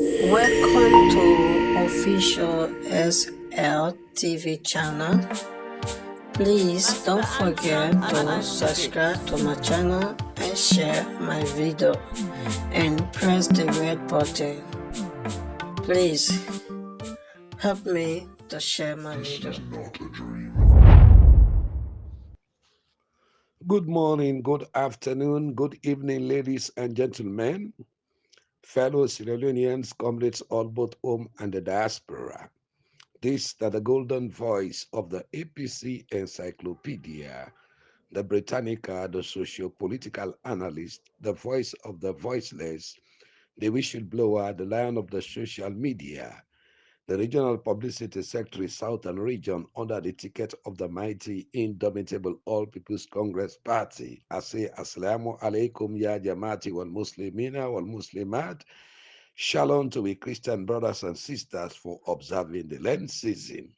Welcome to official SL TV channel. Please don't forget to subscribe to my channel and share my video and press the red button. Please help me to share my video. Good morning, good afternoon, good evening, ladies and gentlemen, fellow Sierra Leoneans, comrades all both home and the diaspora. This is the golden voice of the APC Encyclopedia, the Britannica, the socio-political analyst, the voice of the voiceless, the whistleblower, the lion of the social media, the regional publicity secretary, Southern Region, under the ticket of the mighty, indomitable All People's Congress Party. I say, Assalamu alaikum ya jamati wal muslimina wal muslimat. Shalom to we Christian brothers and sisters for observing the Lent season.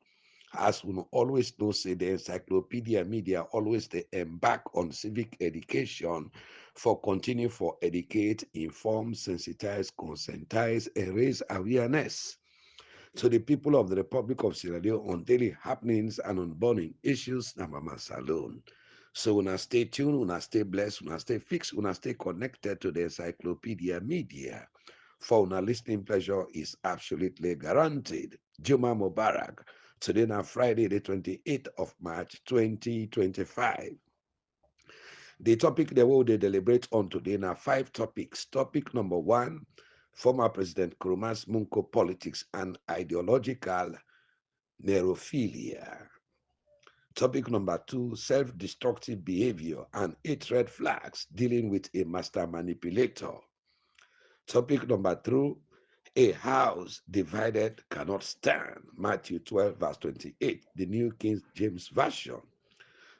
As we always know, say the encyclopedia media always they embark on civic education for continue for educate, inform, sensitize, conscientize, and raise awareness to the people of the Republic of Sierra Leone on daily happenings and on burning issues na Mama Salone. So una stay tuned, una stay blessed, una stay fixed, una stay connected to the encyclopedia media. For una listening pleasure is absolutely guaranteed. Juma Mubarak. Today na Friday, the 28th of March, 2025. The topic they will deliberate on today now 5 topics. Topic number 1, former President Nkrumah's Munko politics and ideological neurophilia. Topic number 2, self-destructive behavior and 8 red flags dealing with a master manipulator. Topic number 3, a house divided cannot stand. Matthew 12 verse 28, the New King James Version.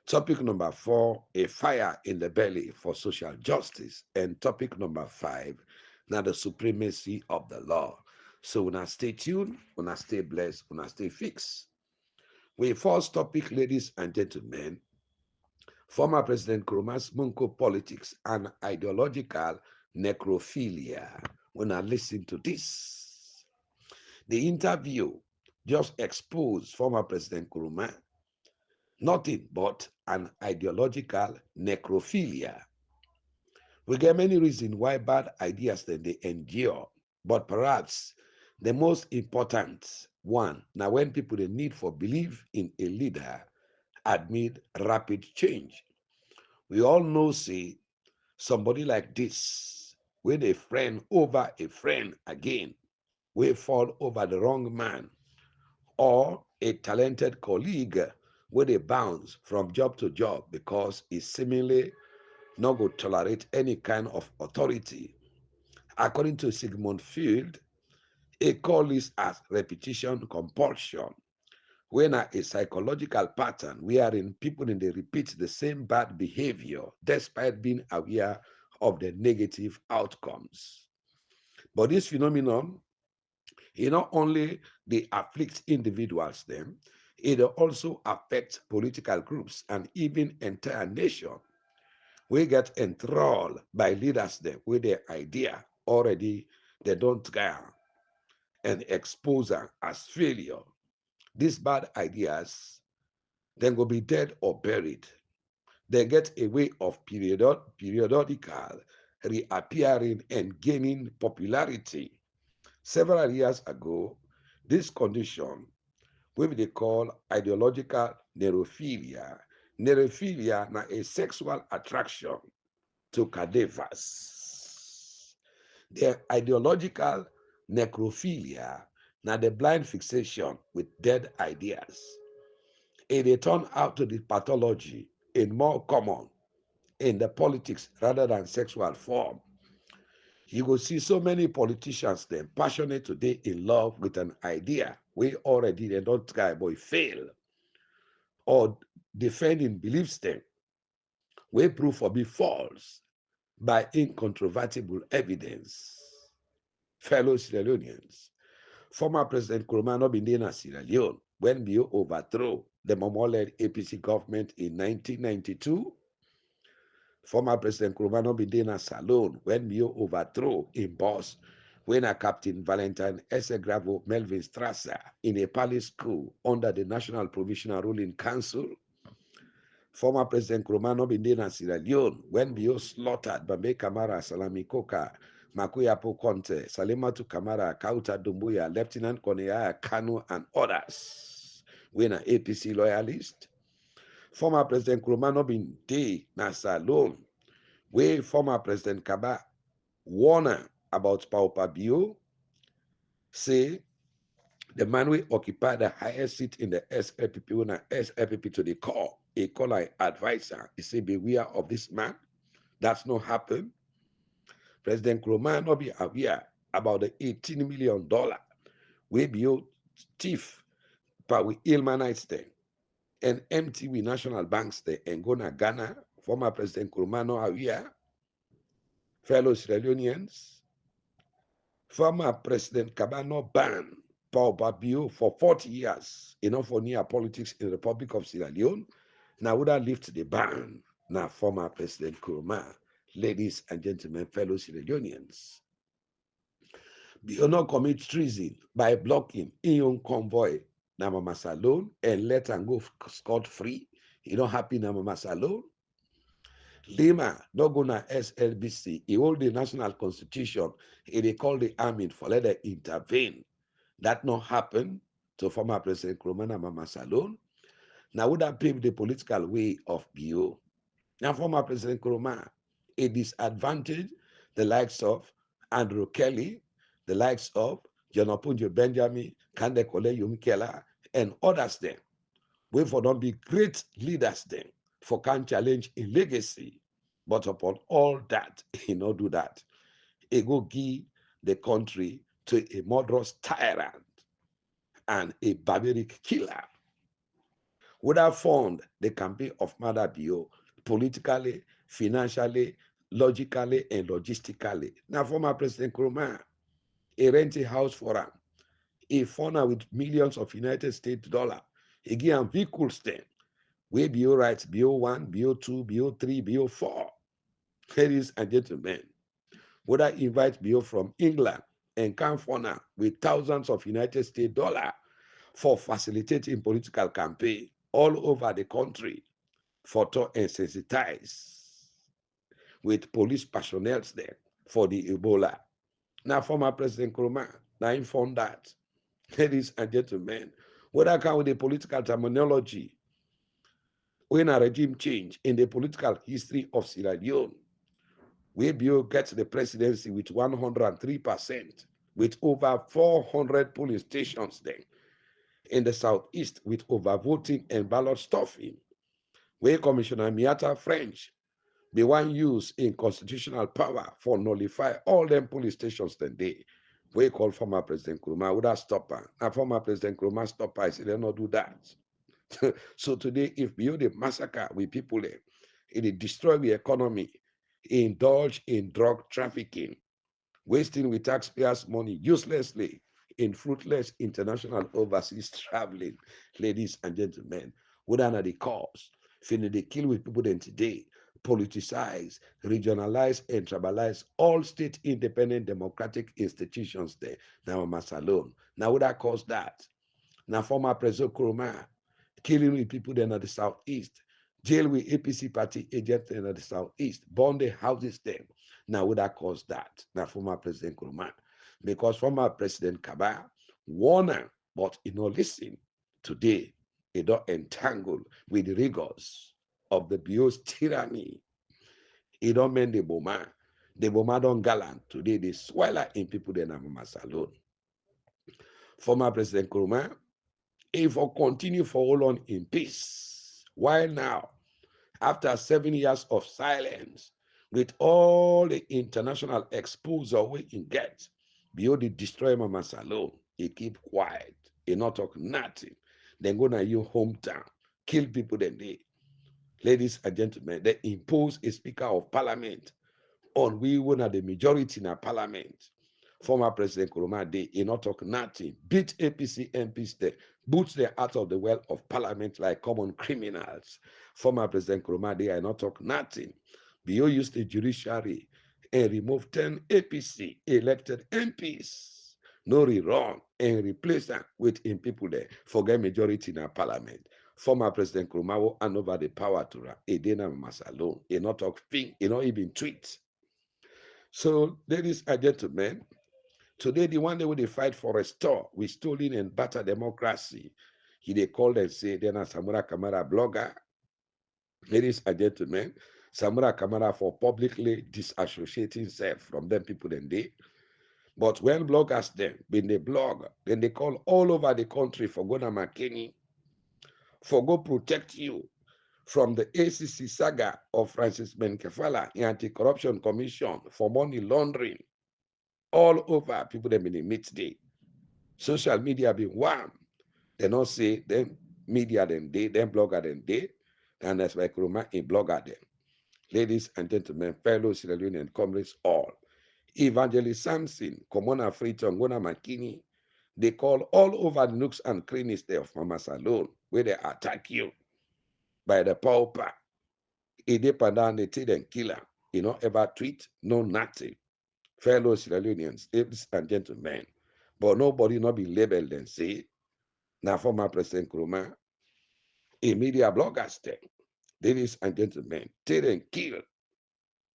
Topic number 4, a fire in the belly for social justice. And topic number 5, now the supremacy of the law. So when I stay tuned, when I stay blessed, when I stay fixed. We first topic, ladies and gentlemen, former President Nkrumah's Munko politics and ideological necrophilia. When I listen to this, the interview just exposed former President Nkrumah nothing but an ideological necrophilia. We get many reasons why bad ideas that they endure, but perhaps the most important one, now when people they need for belief in a leader amid rapid change. We all know, say, somebody like this, with a friend over a friend again, will fall over the wrong man, or a talented colleague where they bounce from job to job because he seemingly not going to tolerate any kind of authority. According to Sigmund Freud, he calls this as repetition compulsion, when a psychological pattern wherein people in they repeat the same bad behavior despite being aware of the negative outcomes. But this phenomenon, it not only they afflict individuals them, it also affects political groups and even entire nation. We get enthralled by leaders them with their idea already they don't care and expose them as failure. These bad ideas then go be dead or buried. They get a way of periodical reappearing and gaining popularity. Several years ago, this condition, which they call ideological neurophilia, neurophilia na a sexual attraction to cadavers. The ideological necrophilia na the blind fixation with dead ideas. It turn out to the pathology in more common in the politics rather than sexual form. You will see so many politicians then passionate today in love with an idea we already they don't try but fail or defending beliefs them we prove for be false by incontrovertible evidence. Fellow Sierra Leoneans, former President Nkrumah not been in Sierra Leone when we overthrow the Momo-led APC government in 1992. Former President Nkrumah not been in Salone when we overthrow in boss when a Captain Valentine Essegravo Melvin Strasser in a palace school under the National Provisional Ruling Council. Former President Nkrumah Bindena Sierra Leone, when Bio slaughtered Bambe Kamara, Salami Koka, Makuyapo Conte, Salimatu Kamara, Kauta Dumbuya, Lieutenant Koneya Kanu, and others. When an APC loyalist. Former President Nkrumah Bindena Salone, where former President Kaba warner about Paupa Bio, say the man will occupy the highest seat in the SLPP, when an SLPP to the core, a call advisor, he say, beware of this man. That's not happen. President Nkrumah not be aware about the $18 million we be thief, but we illmanites them and empty we national banks there and go to Ghana. Former President Nkrumah not aware, fellow Sierra Leoneans. Former President Kabano banned Paul Babio for 40 years, enough for near politics in the Republic of Sierra Leone. Now would I lift the ban? Now former President Nkrumah, ladies and gentlemen, fellow Sierra Leoneans, Bio not commit treason by blocking in your convoy na Mama Salone and let am go scot free. You don't happy na Mama Salone. Lima no go na SLBC. He hold the national constitution. He call the army for let them intervene. That not happen to former President Nkrumah and Mama Salone. Now would have paved the political way of Bio. Now former President Nkrumah, a disadvantage the likes of Andrew Kelly, the likes of John Opunjo Benjamin, Kande Kole Yumikela, and others then. We for not be great leaders then, for can challenge in legacy. But upon all that, he not do that. He go give the country to a murderous tyrant and a barbaric killer. Would have fund the campaign of Mother Bio politically, financially, logically, and logistically. Now, former President Nkrumah, he rent a house for him. He fund her with millions of United States dollar. He give him vehicles then. Where Bio rights, Bio 1, Bio 2, Bio 3, Bio 4. Ladies and gentlemen, would I invite Bio from England and come fund her with thousands of United States dollar for facilitating political campaign all over the country for to sensitize with police personnel there for the Ebola. Now, former President Nkrumah, now informed that, ladies and gentlemen, whether come with the political terminology, when a regime change in the political history of Sierra Leone, where Bio gets the presidency with 103%, with over 400 polling stations then, in the southeast with overvoting and ballot stuffing, where Commissioner Miata French be one use in constitutional power for nullify all them police stations then they we call former President Nkrumah would have stopped her. Now former President Nkrumah stop her, I say they not do that. So today, if beyond the massacre with people there, it destroy the economy, indulge in drug trafficking, wasting with taxpayers' money uselessly in fruitless international overseas traveling, ladies and gentlemen, what are the cause? Finally, they kill with people then today, politicize, regionalize, and tribalize all state independent democratic institutions there. Now, Masalone. Now, what that cause that? Now, former President Nkrumah killing with people then at the southeast, jail with APC party agents then at the southeast, burn the houses them. Now, would that cause that? Now, former President Nkrumah, because former President Kaba warned, but you know, listen, today, they don't entangle with the rigors of the Bio's tyranny. It don't mean the Boma. The Boma don't gallant. Today, they swallow in people then at Mama Salone. Former President Nkrumah, if we continue for hold on in peace, while now, after 7 years of silence, with all the international exposure we can get, beyond the destroy Mama Salone, he keep quiet, he not talk nothing. Then go to your hometown, kill people then they. Ladies and gentlemen, they impose a speaker of parliament on we won at the majority in our parliament. Former President Nkrumah, they not talk nothing. Beat APC MPs there, boots them out of the well of parliament like common criminals. Former President Nkrumah, they not talk nothing. Bio used the judiciary and remove 10 APC elected MPs. No rerun and replace them with in people there. Forget majority in our parliament. Former President Nkrumah hand over the power to Edena Masalone. He not talk thing, he not even tweet. So, ladies and gentlemen, today the one day when they fight for restore, we stolen and battered democracy. He they call and say, then a Samura Kamara blogger. Ladies and gentlemen, Samura Kamara for publicly disassociating himself from them people and they. But when bloggers them, when they blog, then they call all over the country for Gona McKinney, for go protect you from the ACC saga of Francis Benkefala, the Anti-Corruption Commission for money laundering. All over, people them in the midday. Social media been wham. They not say them media then they, them blogger then they, and that's why Kuruma in blogger them. Ladies and gentlemen, fellow Sierra Leonean comrades all. Evangelist Samson, Komona Freeton, Gona Makini, they call all over the nooks and crannies there of Mama Salone, where they attack you by the pauper. Ide Pandan, they take them killer. You know, ever tweet, no nothing. Fellow Sierra Leoneans, ladies and gentlemen, but nobody not be labeled and say, now former President Nkrumah, a media bloggers them. Ladies and gentlemen, take and kill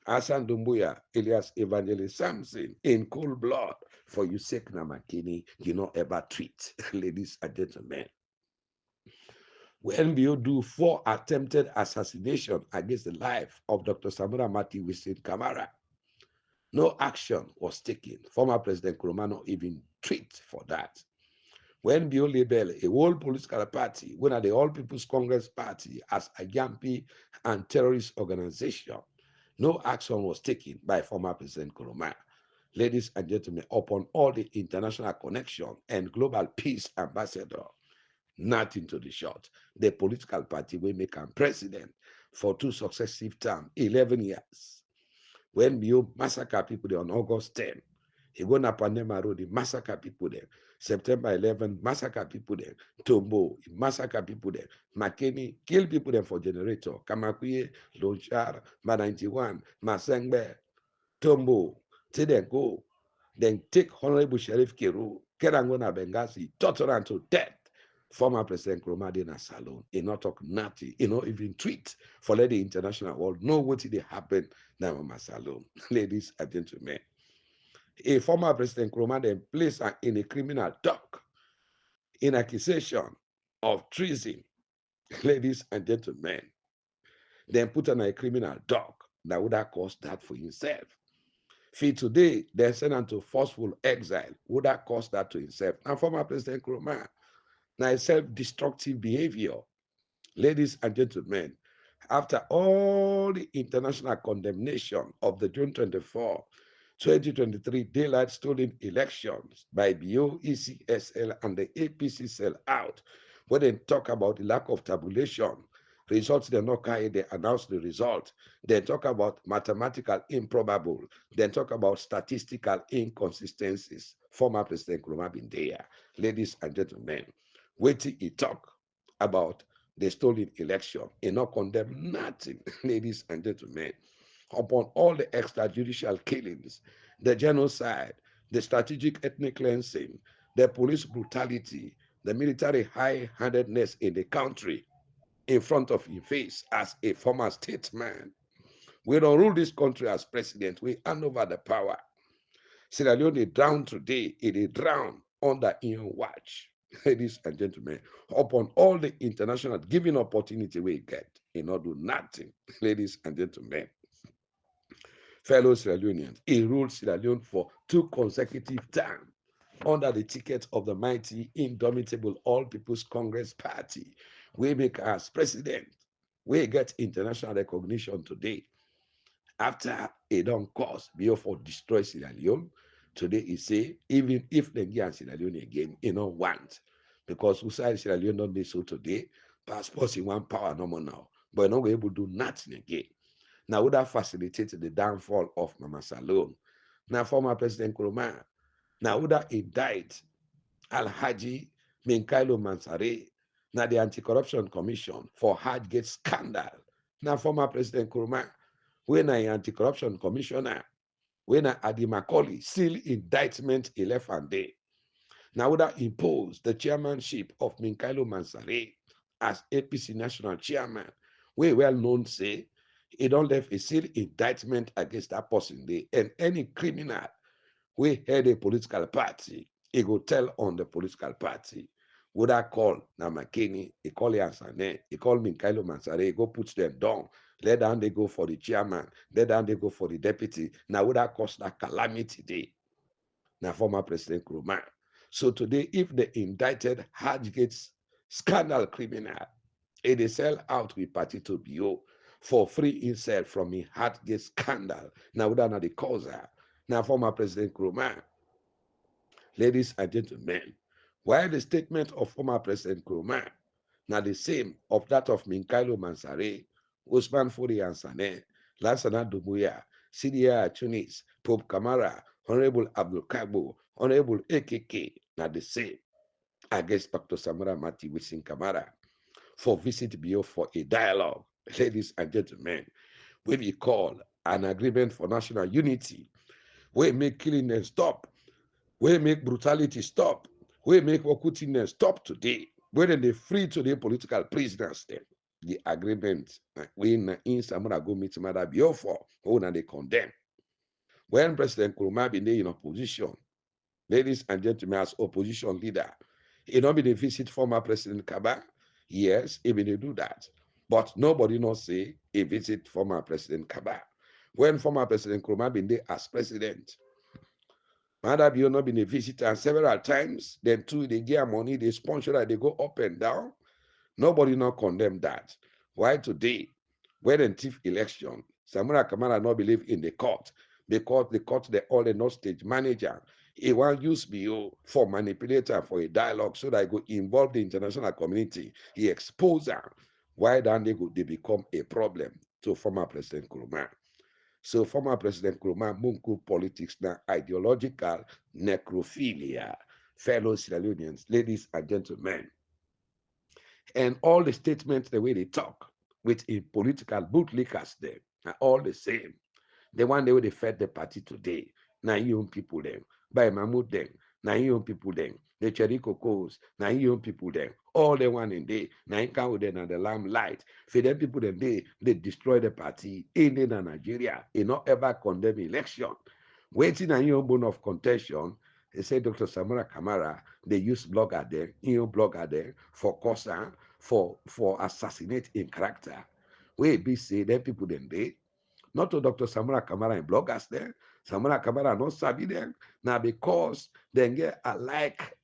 Hassan Dumbuya, alias Evangelist Samson, in cold blood. For you sake, Namakini, you know ever treat. Ladies and gentlemen. When you do 4 attempted assassination against the life of Dr. Samura Mati Wisin Kamara, no action was taken. Former President Nkrumah even tweet for that. When Bio label a whole political party, when are the All People's Congress Party as a Yampi and terrorist organization, no action was taken by former President Nkrumah. Ladies and gentlemen, upon all the international connection and global peace ambassador, nothing to the short. The political party will make him president for 2 successive terms, 11 years. When you massacre people on August 10, he go na Panema Road, he massacre people there. September 11, massacre people there. Tombo, he massacre people there. McKinney, kill people there for generator. Kamakuye, Lonchar, Ma 91, Masengbe, Tombo, till then go. Then take Honorable Sheriff Kiru, Kerangona Benghazi, torture him to death. Former President Nkrumah in a salon, he not talk nothing, he not even tweet for let the international world know what did happen now in my salon. Ladies and gentlemen, a former President Nkrumah then placed in a criminal dock in accusation of treason. Ladies and gentlemen, then put on a criminal dock that would have caused that for himself. For today, they sent him to forceful exile, would have caused that to himself. And former President Nkrumah, now self-destructive behavior. Ladies and gentlemen, after all the international condemnation of the June 24, 2023 daylight stolen elections by BO, ECSL, and the APC sell out, when they talk about the lack of tabulation, results they not carry, they announce the result. They talk about mathematical improbable. They talk about statistical inconsistencies. Former President Nkrumah been there. Ladies and gentlemen, wait till he talk about the stolen election. He not condemn nothing, ladies and gentlemen, upon all the extrajudicial killings, the genocide, the strategic ethnic cleansing, the police brutality, the military high-handedness in the country in front of your face as a former statesman. We don't rule this country as president. We hand over the power. Sierra Leone drowned today. It is drowned under your watch. Ladies and gentlemen, upon all the international giving opportunity we get, in order to do nothing. Ladies and gentlemen, fellow Sierra Leoneans, he ruled Sierra Leone for 2 consecutive terms under the ticket of the mighty, indomitable All People's Congress Party. We make as president. We get international recognition today. After a done cause, before destroy Sierra Leone, today he say, even if they get Sierra Leone again, he don't want. Because inside Sierra Leone don't be so today, passports in one power no more now. But not able to do nothing again. Now would have facilitated the downfall of Mama Salone. Now former President Nkrumah, now would have indict Al-Haji Menkailo Mansare, now the Anti-Corruption Commission for Hajj scandal. Now former President Nkrumah, when I anti-corruption commissioner, when Adi Macaulay seal indictment 11 day. Now that imposed the chairmanship of Minkailo Mansare as APC national chairman, we well known say he don't left a seal indictment against that person day, and any criminal we head a political party, he go tell on the political party. Would I call Namakeni, he call Yansane, he call Minkailo Mansare, he go put them down. Let down they go for the chairman, let down they go for the deputy. Now would that cause that calamity day? Now former President Nkrumah. So today, if the indicted Hajgate's scandal criminal, it is sell out with party to BO for free himself from a Hajgate scandal. Now would not the causer. Now former President Nkrumah. Ladies and gentlemen, while the statement of former President Nkrumah now the same of that of Minkailo Mansare, Usman Furi Ansane, Lansana Dumuya, Sidia Tunis, Pope Kamara, Honorable Abdul Kabo, Honorable AKK, now the same against Dr. Samara Mati Wisin Kamara for visit BO for a dialogue. Ladies and gentlemen, when we call an agreement for national unity, we make killing and stop, we make brutality stop, we make okutine stop today. When they free today political prisoners, then the agreement when in Samara go meet Mother Biafra, who they condemn. When President Nkrumah been in opposition, ladies and gentlemen, as opposition leader, he not been a visit former President Kaba. Yes, he been do that. But nobody not say he visit former President Kaba. When former President Nkrumah been there as president, Mother Bio not been a visitor and several times. Then too, they get money, they sponsor that they go up and down. Nobody not condemn that. Why today, when in thief election, Samura Kamara not believe in the court because the court the all the not stage manager. He want use BO for manipulator for a dialogue so that he go involve the international community. He expose them. Why then they become a problem to former President Nkrumah. So former President Nkrumah Munku politics now ideological necrophilia. Fellow Sierra Leoneans, ladies and gentlemen, and all the statements, the way they talk with a political bootlickers there are all the same. The one the way they fed the party today, now you people them, by Mahmoud them, now you people them, the Cheriko Coast, now you people them, all the one in day, now you come with them and the limelight. For them people them they destroy the party in Nigeria, they not ever condemn election. Waiting on your bone of contention, they say Dr. Samura Kamara, they use blogger there, blogger there for cosa, for assassinate in character. We be say them people then they not to Dr. Samura Kamara and bloggers there. Samura Kamara not sabi them. Now because they get alike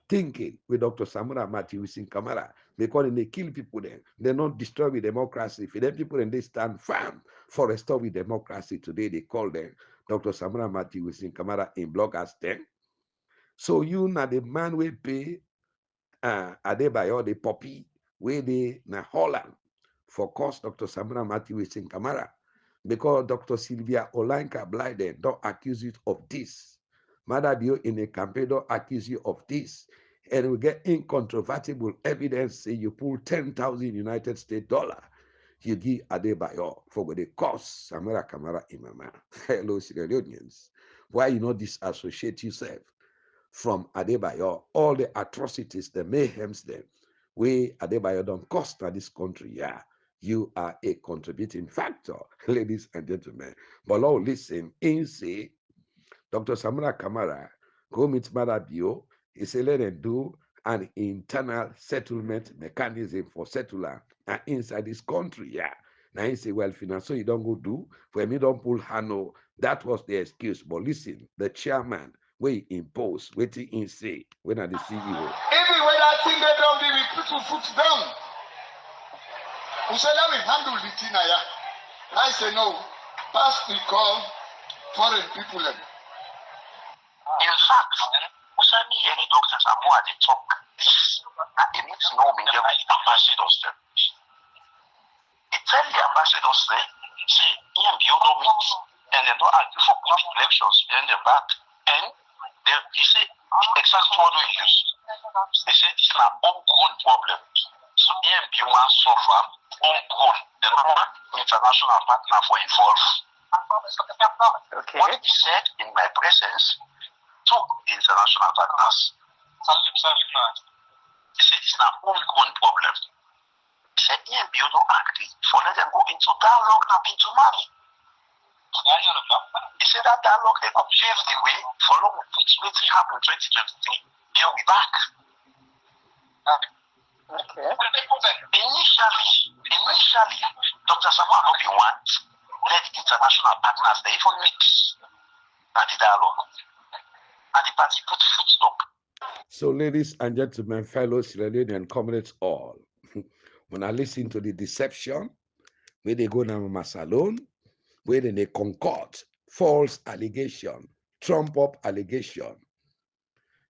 thinking with Dr. Samura Mati Wisin Kamara because they kill people then. They not destroy with democracy. For them people and they stand firm for restore with democracy. Today they call them Dr. Samura Mati Wisin Kamara in bloggers then. So you now the man will pay Adebayo the puppy where they na Holland for cost Dr. Samura Mati Wisin Kamara. Because Dr. Sylvia Olanka Blyden don't accuse you of this. Mother Bio in a campaign don't accuse you of this. And we get incontrovertible evidence say you pull 10,000 United States dollar. You give Adebayo for the cost Samura Kamara Imama. Hello, Sierra Leoneans. Why you not disassociate yourself from Adebayo? All the atrocities, the mayhems, them, we Adebayo don't cost to this country, yeah. You are a contributing factor, ladies and gentlemen. But Lord, listen, in say, Dr. Samura Kamara, go meet Mother Bio, he said, let them do an internal settlement mechanism for settler inside this country, yeah. Now he say, well, finance, so you don't go do, for me don't pull Hano. That was the excuse. But listen, the chairman, where he impose, waiting in say, when are the CEO. Anyway, that thing they don't be with people foot down. We said that we handle the thing here. I say no. Pass we call foreign people. In fact, we said me any doctors are more they talk this. And they need to know me the ambassadors there. It tell the ambassadors there, see, you don't meet and they don't argue for good elections behind the back. And he said the exact word we use. They say it's an homegrown problem. So EMB wants suffer homegrown. The normal international partner for involved. Okay. What he said in my presence took the international partners. He said it's not homegrown problem. He said, yeah, you don't agree. For let them go into dialogue and into money. He said that dialogue they could pave the way for long which happened in 2023. They'll be back. Okay. Initially, Dr. Samuel Obi wants let international partners they even mix at the dialogue. And the party put foot stop. So, ladies and gentlemen, fellow Sierra Leonean comrades all, when I listen to the deception, where they go now my salon, where they concoct false allegation, trump up allegation,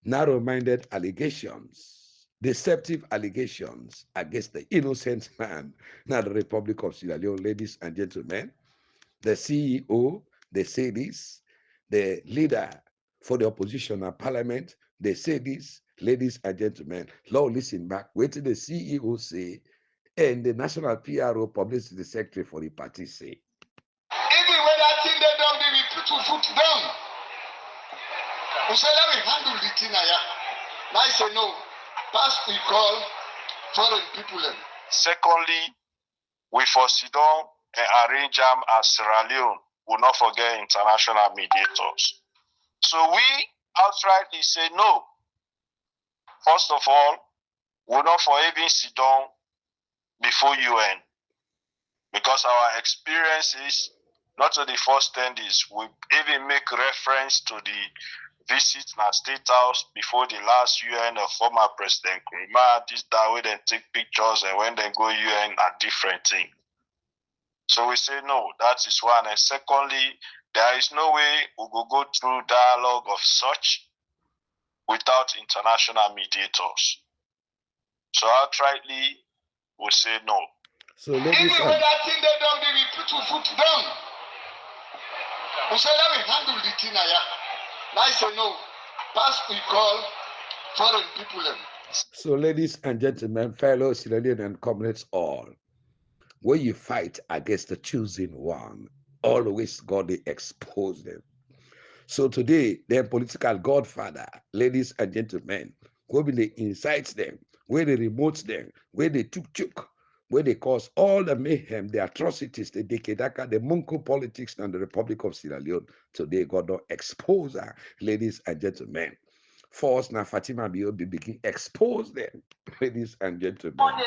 narrow-minded allegations, deceptive allegations against the innocent man, now the Republic of Sierra Leone, ladies and gentlemen, the CEO, they say this, the leader for the opposition and parliament, they say this, ladies and gentlemen. Lord, listen back. Wait till the CEO say, and the National PRO Publicity Secretary for the party say. Even when that thing they don't be put to foot down. We say, let me handle the thing here. Now I say, no. Pass we call foreign people. Secondly, we for Sidon and arrange them as Sierra Leone. Will not forget international mediators. So we outrightly say no. First of all, we'll not for even Sidon before UN. Because our experience is not to the first 10 days, we even make reference to the visit at State House before the last UN of former President Nkrumah. This that way they take pictures and when they go UN are different things. So we say no, that is one. And secondly, there is no way we will go through dialogue of such without international mediators. So outrightly, we say no. So ladies even when that thing they don't be put to foot down. We say let me handle the thing here. Now I say no. Pass we call foreign people. So ladies and gentlemen, fellow Sierra Leone and comrades all, when you fight against the choosing one, always God they expose them. So today, their political godfather, ladies and gentlemen, where they incite them, where they remote them, where they chuk, where they cause all the mayhem, the atrocities, the dekedaka, the Munko politics, and the Republic of Sierra Leone. Today, God don't expose her, ladies and gentlemen. Force na Fatima Biobi begin expose them, ladies and gentlemen. Not so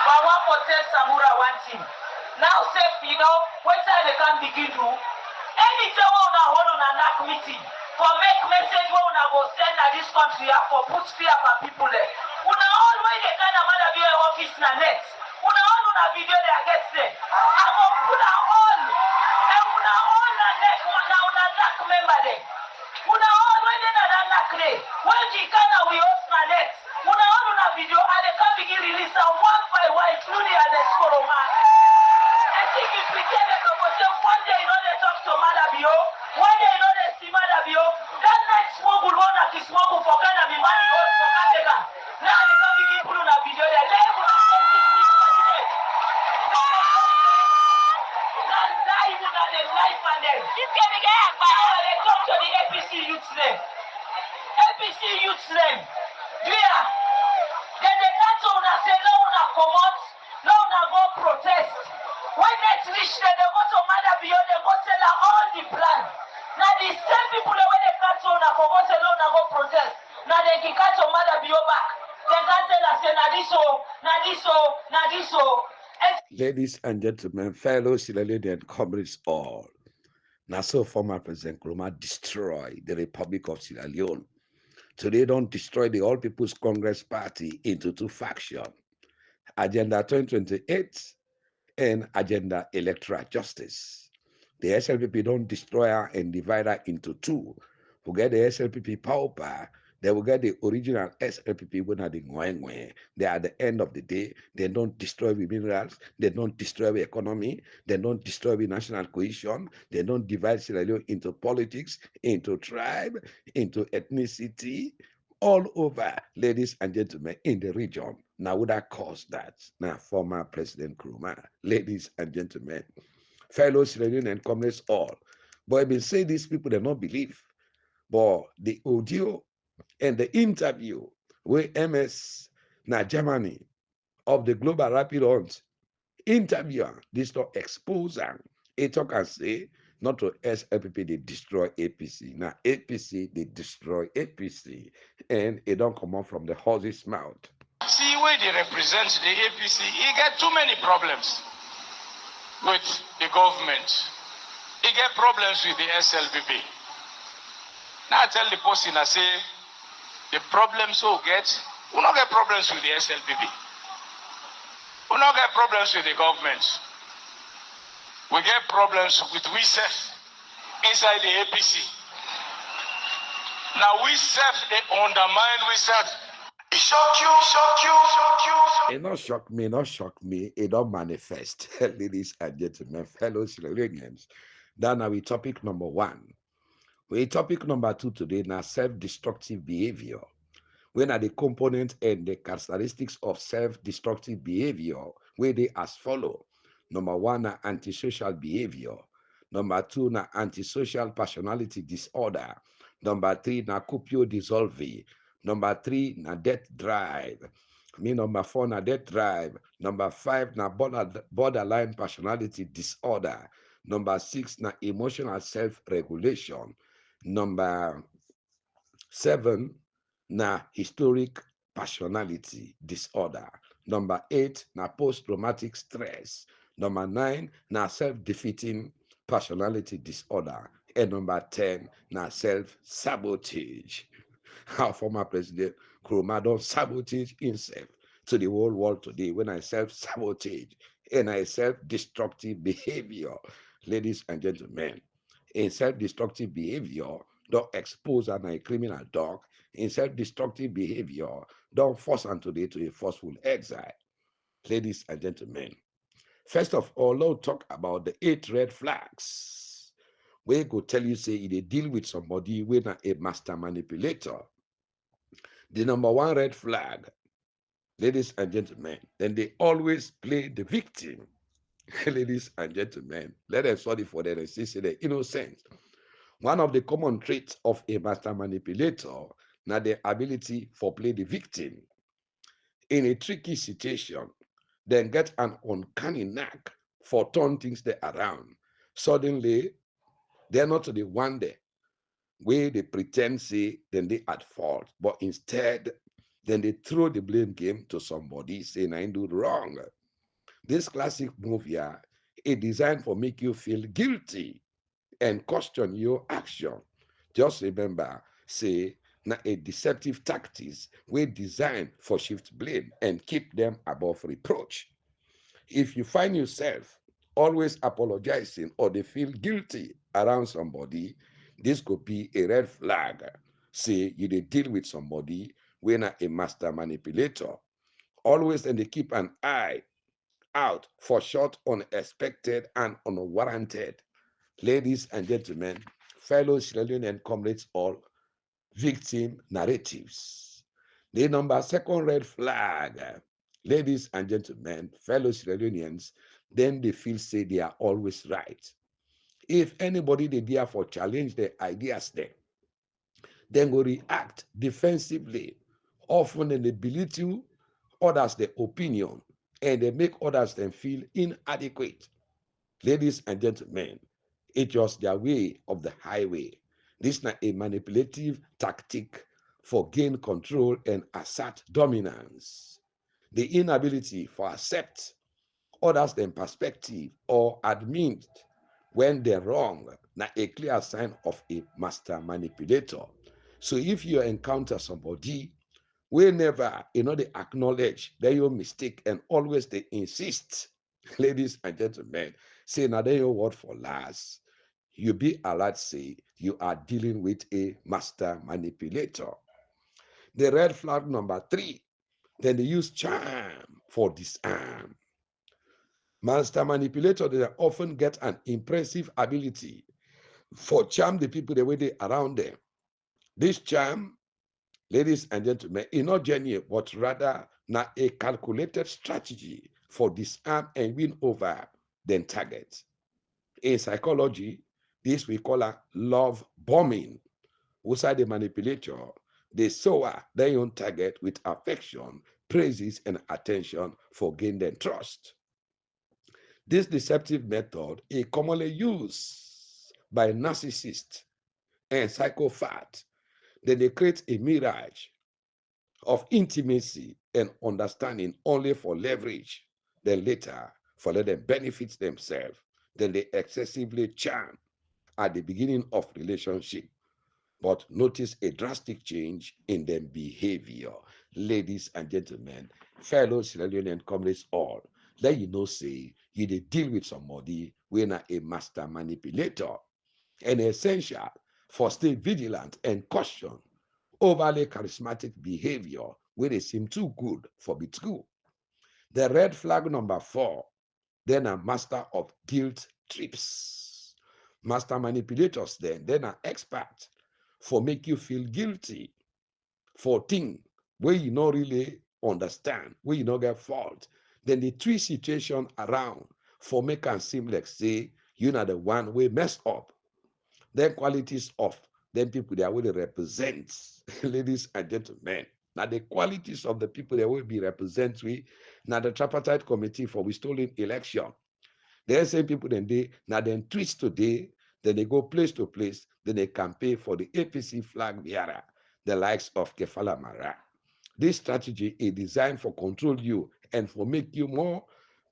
but one protest Samura one thing. Now say, what time they can begin to anytime we wanna hold on a NAC meeting for make message we wanna go send at this country for put fear for people there. Una always the kind of man be office na net. Una all una video they against them. I go put all and una all na net now una NAC member there. Una always na NAC there. When the kind of we host na net. Una all una video and they can begin release one by one including as a scoroma. I think if we tell them one day they talk to Madabio, one day they see Madabio, that night smuggle one that is smuggle for Ghana be money for Kandega. Now they can begin put on a video there. Level not even at the life and then. She's getting out. They talk to the APC youths name. APC youths name. Yeah. Then they can't say no una come out, no una go protest. When next reach them, they go to Madabio, they go tell her all the plan. Now the same people when they can't go say no una go protest. Now they can catch Madabio back. They can't tell us say na this so. Ladies and gentlemen, fellow Sierra Leonean comrades all, now so former President Nkrumah destroyed the Republic of Sierra Leone. Today don't destroy the All People's Congress Party into two factions. Agenda 2028 and Agenda Electoral Justice. The SLPP don't destroy her and divide her into two. Forget the SLPP pauper. They will get the original SLPP when at the Ngwengwe. They are at the end of the day. They don't destroy the minerals. They don't destroy the economy. They don't destroy the national cohesion. They don't divide Sierra Leone into politics, into tribe, into ethnicity, all over, ladies and gentlemen, in the region. Now, would that cause that? Now, former President Nkrumah, ladies and gentlemen, fellow Sierra Leoneans and comrades all. But I've been saying these people, they don't believe. But the audio and the interview with MS, now Germany, of the Global Rapid Hunt interviewer, this not expose them. It talk and say, not to SLPP, they destroy APC. Now, APC, they destroy APC. And it don't come out from the horse's mouth. See where they represent the APC, he get too many problems with the government. He get problems with the SLPP. Now I tell the person, I say, the problems we get, we don't get problems with the SLPP. We don't get problems with the government. We get problems with we self inside the APC. Now we self, they undermine we self. It shock you. It not shock me, it don't manifest. Ladies and gentlemen, fellow Sierra Leoneans. Then now we topic number 1. We topic number 2 today now self-destructive behavior. When are the components and the characteristics of self-destructive behavior, where they as follow. Number 1 na antisocial behavior. Number 2 na antisocial personality disorder. Number 3 na copio dissolve. Number 3 na death drive. Number 4 na death drive. Number 5 na borderline personality disorder. Number 6 na emotional self-regulation. Number 7 na historic personality disorder. Number 8 na post-traumatic stress. Number 9 na self-defeating personality disorder. And number 10 na self-sabotage. Our former President Nkrumah don't sabotage himself to the whole world today when I self-sabotage and I self-destructive behavior. Ladies and gentlemen, in self-destructive behavior, don't expose a criminal dog. In self-destructive behavior, don't force them today to a forceful exile. Ladies and gentlemen, first of all, let's talk about the 8 red flags. We go tell you, say, they deal with somebody with a master manipulator. The number 1 red flag, ladies and gentlemen, then they always play the victim. Ladies and gentlemen, let them sorry for their resistance, the innocent. One of the common traits of a master manipulator, now the ability for play the victim. In a tricky situation, then get an uncanny knack for turn things there around. Suddenly, they're not the one there where they pretend say then they at fault, but instead then they throw the blame game to somebody saying I do wrong. This classic move here is designed for make you feel guilty and question your action. Just remember, say na a deceptive tactics we designed for shift blame and keep them above reproach. If you find yourself always apologizing or they feel guilty around somebody, this could be a red flag. Say you they deal with somebody when a master manipulator. Always and they keep an eye out for short, unexpected, and unwarranted. Ladies and gentlemen, fellow Sierra Leoneans and comrades all, victim narratives. The number 2nd red flag, ladies and gentlemen, fellow Sierra Leoneans, then they feel say they are always right. If anybody they dare for challenge their ideas there, then go react defensively, often in the belittle others their opinion, and they make others then feel inadequate. Ladies and gentlemen, it's just their way of the highway. This is not a manipulative tactic for gain control and assert dominance. The inability for accept others' than perspective or admit when they're wrong, not a clear sign of a master manipulator. So if you encounter somebody, whenever they acknowledge that your mistake and always they insist, ladies and gentlemen, say now they your word for last. You be alert, say you are dealing with a master manipulator. The red flag number 3, then they use charm for disarm. Master manipulator, they often get an impressive ability for charm the people the way they around them. This charm Ladies and gentlemen, in not genuine, but rather not a calculated strategy for disarm and win over than target. In psychology, this we call a love bombing. Outside the manipulator, they sour their own target with affection, praises, and attention for gain and trust. This deceptive method is commonly used by narcissists and psychopaths. Then they create a mirage of intimacy and understanding only for leverage, then later for let them benefit themselves. Then they excessively charm at the beginning of relationship, but notice a drastic change in their behavior. Ladies and gentlemen, fellow Sierra Leonean comrades all, let you know say you dey deal with somebody wey na a master manipulator, and essential for stay vigilant and caution overly charismatic behavior wey dey seem too good for be true. The red flag number 4, then a master of guilt trips. Master manipulators then are expert for make you feel guilty for thing where you not really understand, where you not get fault. Then they twist situation around for make and seem like say you're not the one we mess up. Their qualities of them people they will represent, ladies and gentlemen. Now the qualities of the people that will be represent we now the tripartite committee for we stolen election. There are same people then they now then twist today, then they go place to place, then they campaign for the APC flag bearer, the likes of Kefala Mara. This strategy is designed for control you and for make you more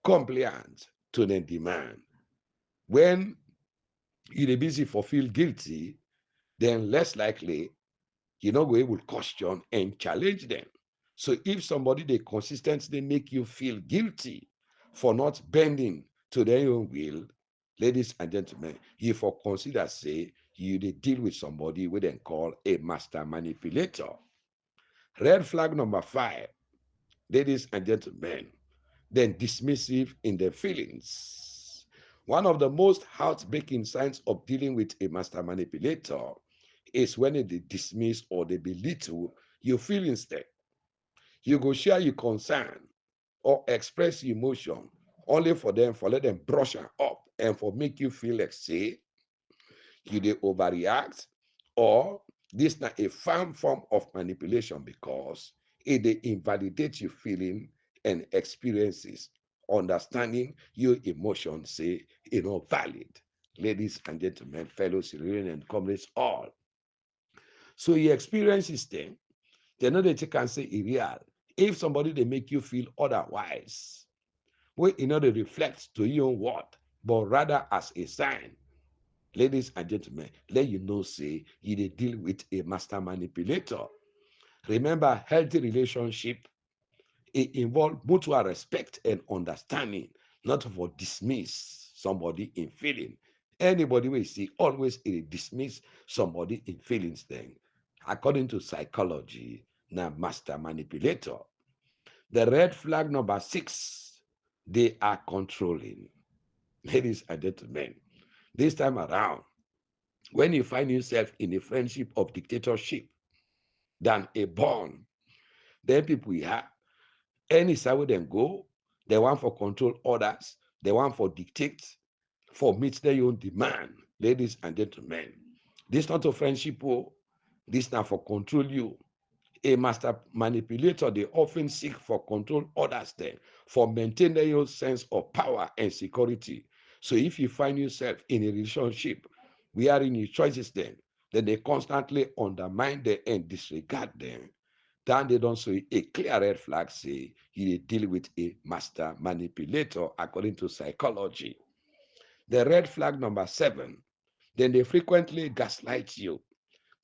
compliant to the demand. When you're busy for feel guilty, then less likely you're not going to question and challenge them. So if somebody they consistently make you feel guilty for not bending to their own will, ladies and gentlemen, you for consider say you they deal with somebody we then call a master manipulator. Red flag number 5, ladies and gentlemen, then dismissive in their feelings. One of the most heartbreaking signs of dealing with a master manipulator is when they dismiss or they belittle your feelings there. You go share your concern or express emotion only for them, for let them brush her up and for make you feel like say you they overreact, or this not a firm form of manipulation because it they invalidate your feeling and experiences, understanding your emotions say valid. Ladies and gentlemen, fellow Syrian and comrades all. So your experiences then, they know that you can say it real. If somebody they make you feel otherwise, well, they reflect to your own word, but rather as a sign. Ladies and gentlemen, let you know, say you they deal with a master manipulator. Remember, healthy relationship, it involves mutual respect and understanding, not for dismiss somebody in feeling. Anybody we see always dismiss somebody in feelings then. According to psychology, now master manipulator. The red flag number 6, they are controlling. Ladies and gentlemen, this time around, when you find yourself in a friendship of dictatorship than a bond, then people have any side where them go, they want for control others, they want for dictate, for meet their own demand. Ladies and gentlemen, this not a friendship, this not for control you. A master manipulator, they often seek for control others then, for maintain their own sense of power and security. So if you find yourself in a relationship, we are in your choices then they constantly undermine them and disregard them. Then they don't see a clear red flag, say you deal with a master manipulator according to psychology. The red flag number 7, then they frequently gaslight you.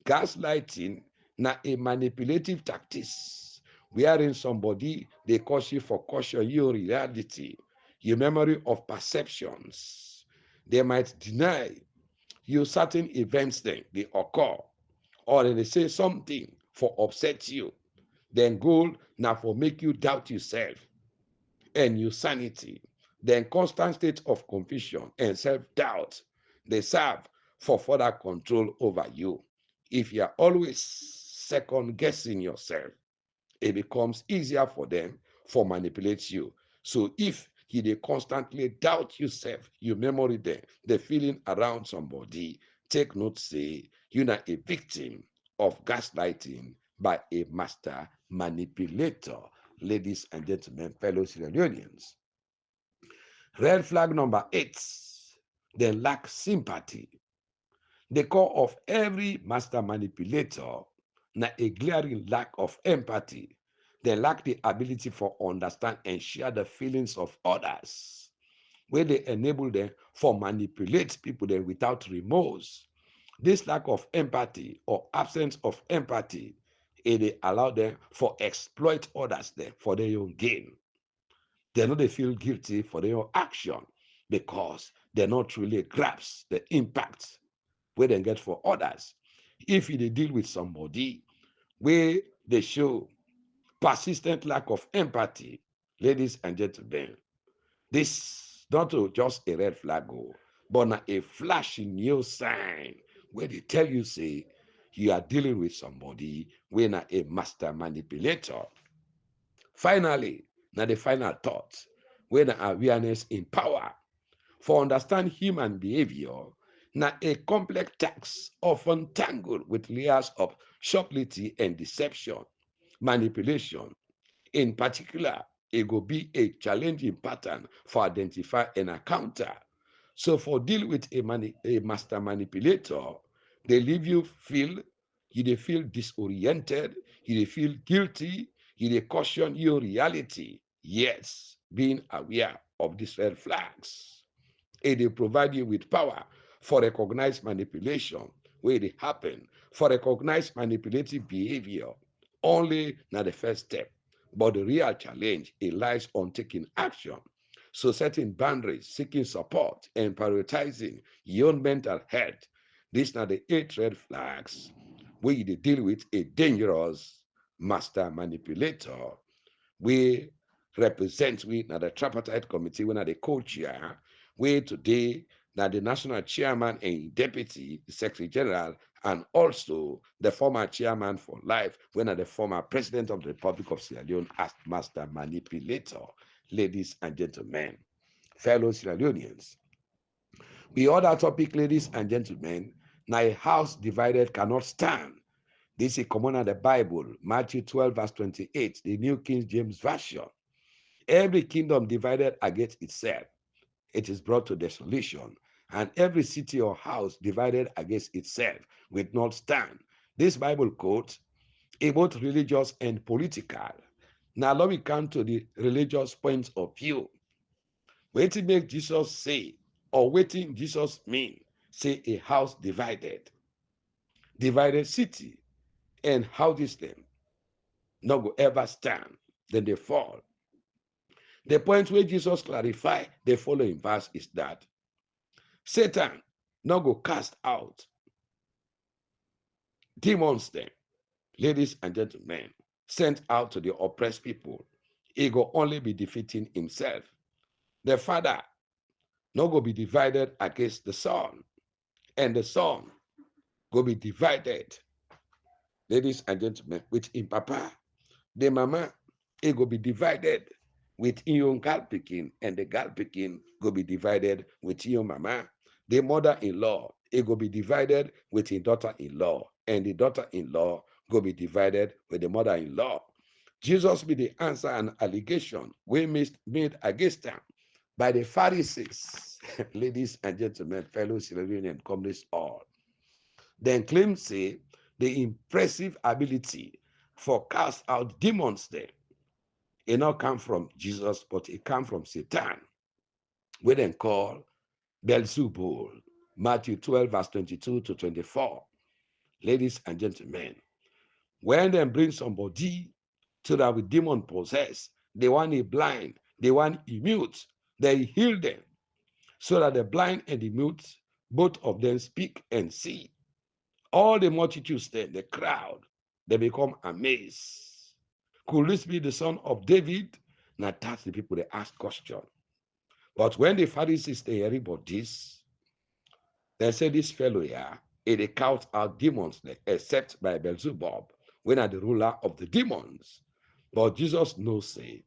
Gaslighting na a manipulative tactics wherein somebody they cause you for caution your reality, your memory of perceptions. They might deny you certain events then they occur, or they say something for upset you. Then goal now for make you doubt yourself and your sanity. Then constant state of confusion and self-doubt, they serve for further control over you. If you are always second guessing yourself, it becomes easier for them for manipulate you. So if they constantly doubt yourself, you memory them, the feeling around somebody, take note, say, you're not a victim of gaslighting by a master manipulator. Ladies and gentlemen, fellow Sierra Leoneans. Red flag number 8, they lack sympathy. The core of every master manipulator, na a glaring lack of empathy. They lack the ability for understand and share the feelings of others, where they enable them for manipulate people then without remorse. This lack of empathy or absence of empathy, they allow them for exploit others there for their own gain. They know they feel guilty for their own action because they not really grasp the impact where they get for others. If they deal with somebody where they show persistent lack of empathy, ladies and gentlemen, this not just a red flag, but not a flashing new sign where they tell you, say, you are dealing with somebody where not a master manipulator. Finally, now the final thought, where the awareness in power. For understand human behavior, now a complex task often tangled with layers of subtlety and deception, manipulation. In particular, it will be a challenging pattern for identify and encounter. So for deal with a master manipulator, they leave you feel, you they feel disoriented, you they feel guilty, you they caution your reality. Yes, being aware of these red flags. It will provide you with power for recognized manipulation where it happen, for recognized manipulative behavior. Only not the first step. But the real challenge, it lies on taking action. So setting boundaries, seeking support, and prioritizing your own mental health. These are the 8 red flags where you deal with a dangerous master manipulator. We represent we na the tripartite committee, we na the co-chair, we today na the national chairman and deputy secretary general, and also the former chairman for life, when are the former president of the Republic of Sierra Leone as master manipulator. Ladies and gentlemen, fellow Sierra Leoneans, we other topic, ladies and gentlemen, now a house divided cannot stand. This is common in the Bible, Matthew 12, verse 28, the New King James Version. Every kingdom divided against itself, it is brought to desolation. And every city or house divided against itself will not stand. This Bible quote is both religious and political. Now let me come to the religious point of view. Waiting make Jesus say, or waiting Jesus mean, say a house divided city, and houses them not go ever stand, then they fall. The point where Jesus clarified the following verse is that Satan not go cast out demons them, ladies and gentlemen, sent out to the oppressed people. He go only be defeating himself. The Father not go be divided against the Son, and the Son go be divided, ladies and gentlemen, with him Papa. The Mama, he go be divided with your gal picking, and the gal picking go be divided with your mama. The mother-in-law, it go be divided with his daughter-in-law, and the daughter-in-law go be divided with the mother-in-law. Jesus be the answer and allegation we made against them by the Pharisees. Ladies and gentlemen, fellow Sierra Leonean communists all. Then claim say the impressive ability for cast out demons there. It not come from Jesus, but it come from Satan. We then call Beelzebul, Matthew 12, verse 22 to 24. Ladies and gentlemen, when they bring somebody to that with demon possessed, they want a blind, they want a mute, they heal them so that the blind and the mute, both of them speak and see. All the multitudes there, the crowd, they become amazed. Could this be the son of David? Now that's the people they ask question. But when the Pharisees they hear about this, they say this fellow here, it cast out demons except by Beelzebub, when are the ruler of the demons. But Jesus knows, say,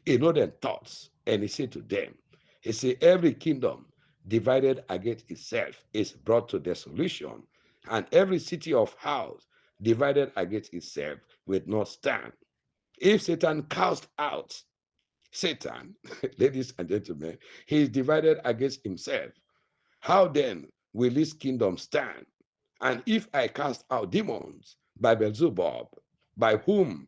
he know them thoughts, and he said to them, he said, every kingdom divided against itself is brought to dissolution, and every city of house divided against itself will not stand. If Satan cast out Satan, ladies and gentlemen, he is divided against himself. How then will his kingdom stand? And if I cast out demons by Beelzebub, by whom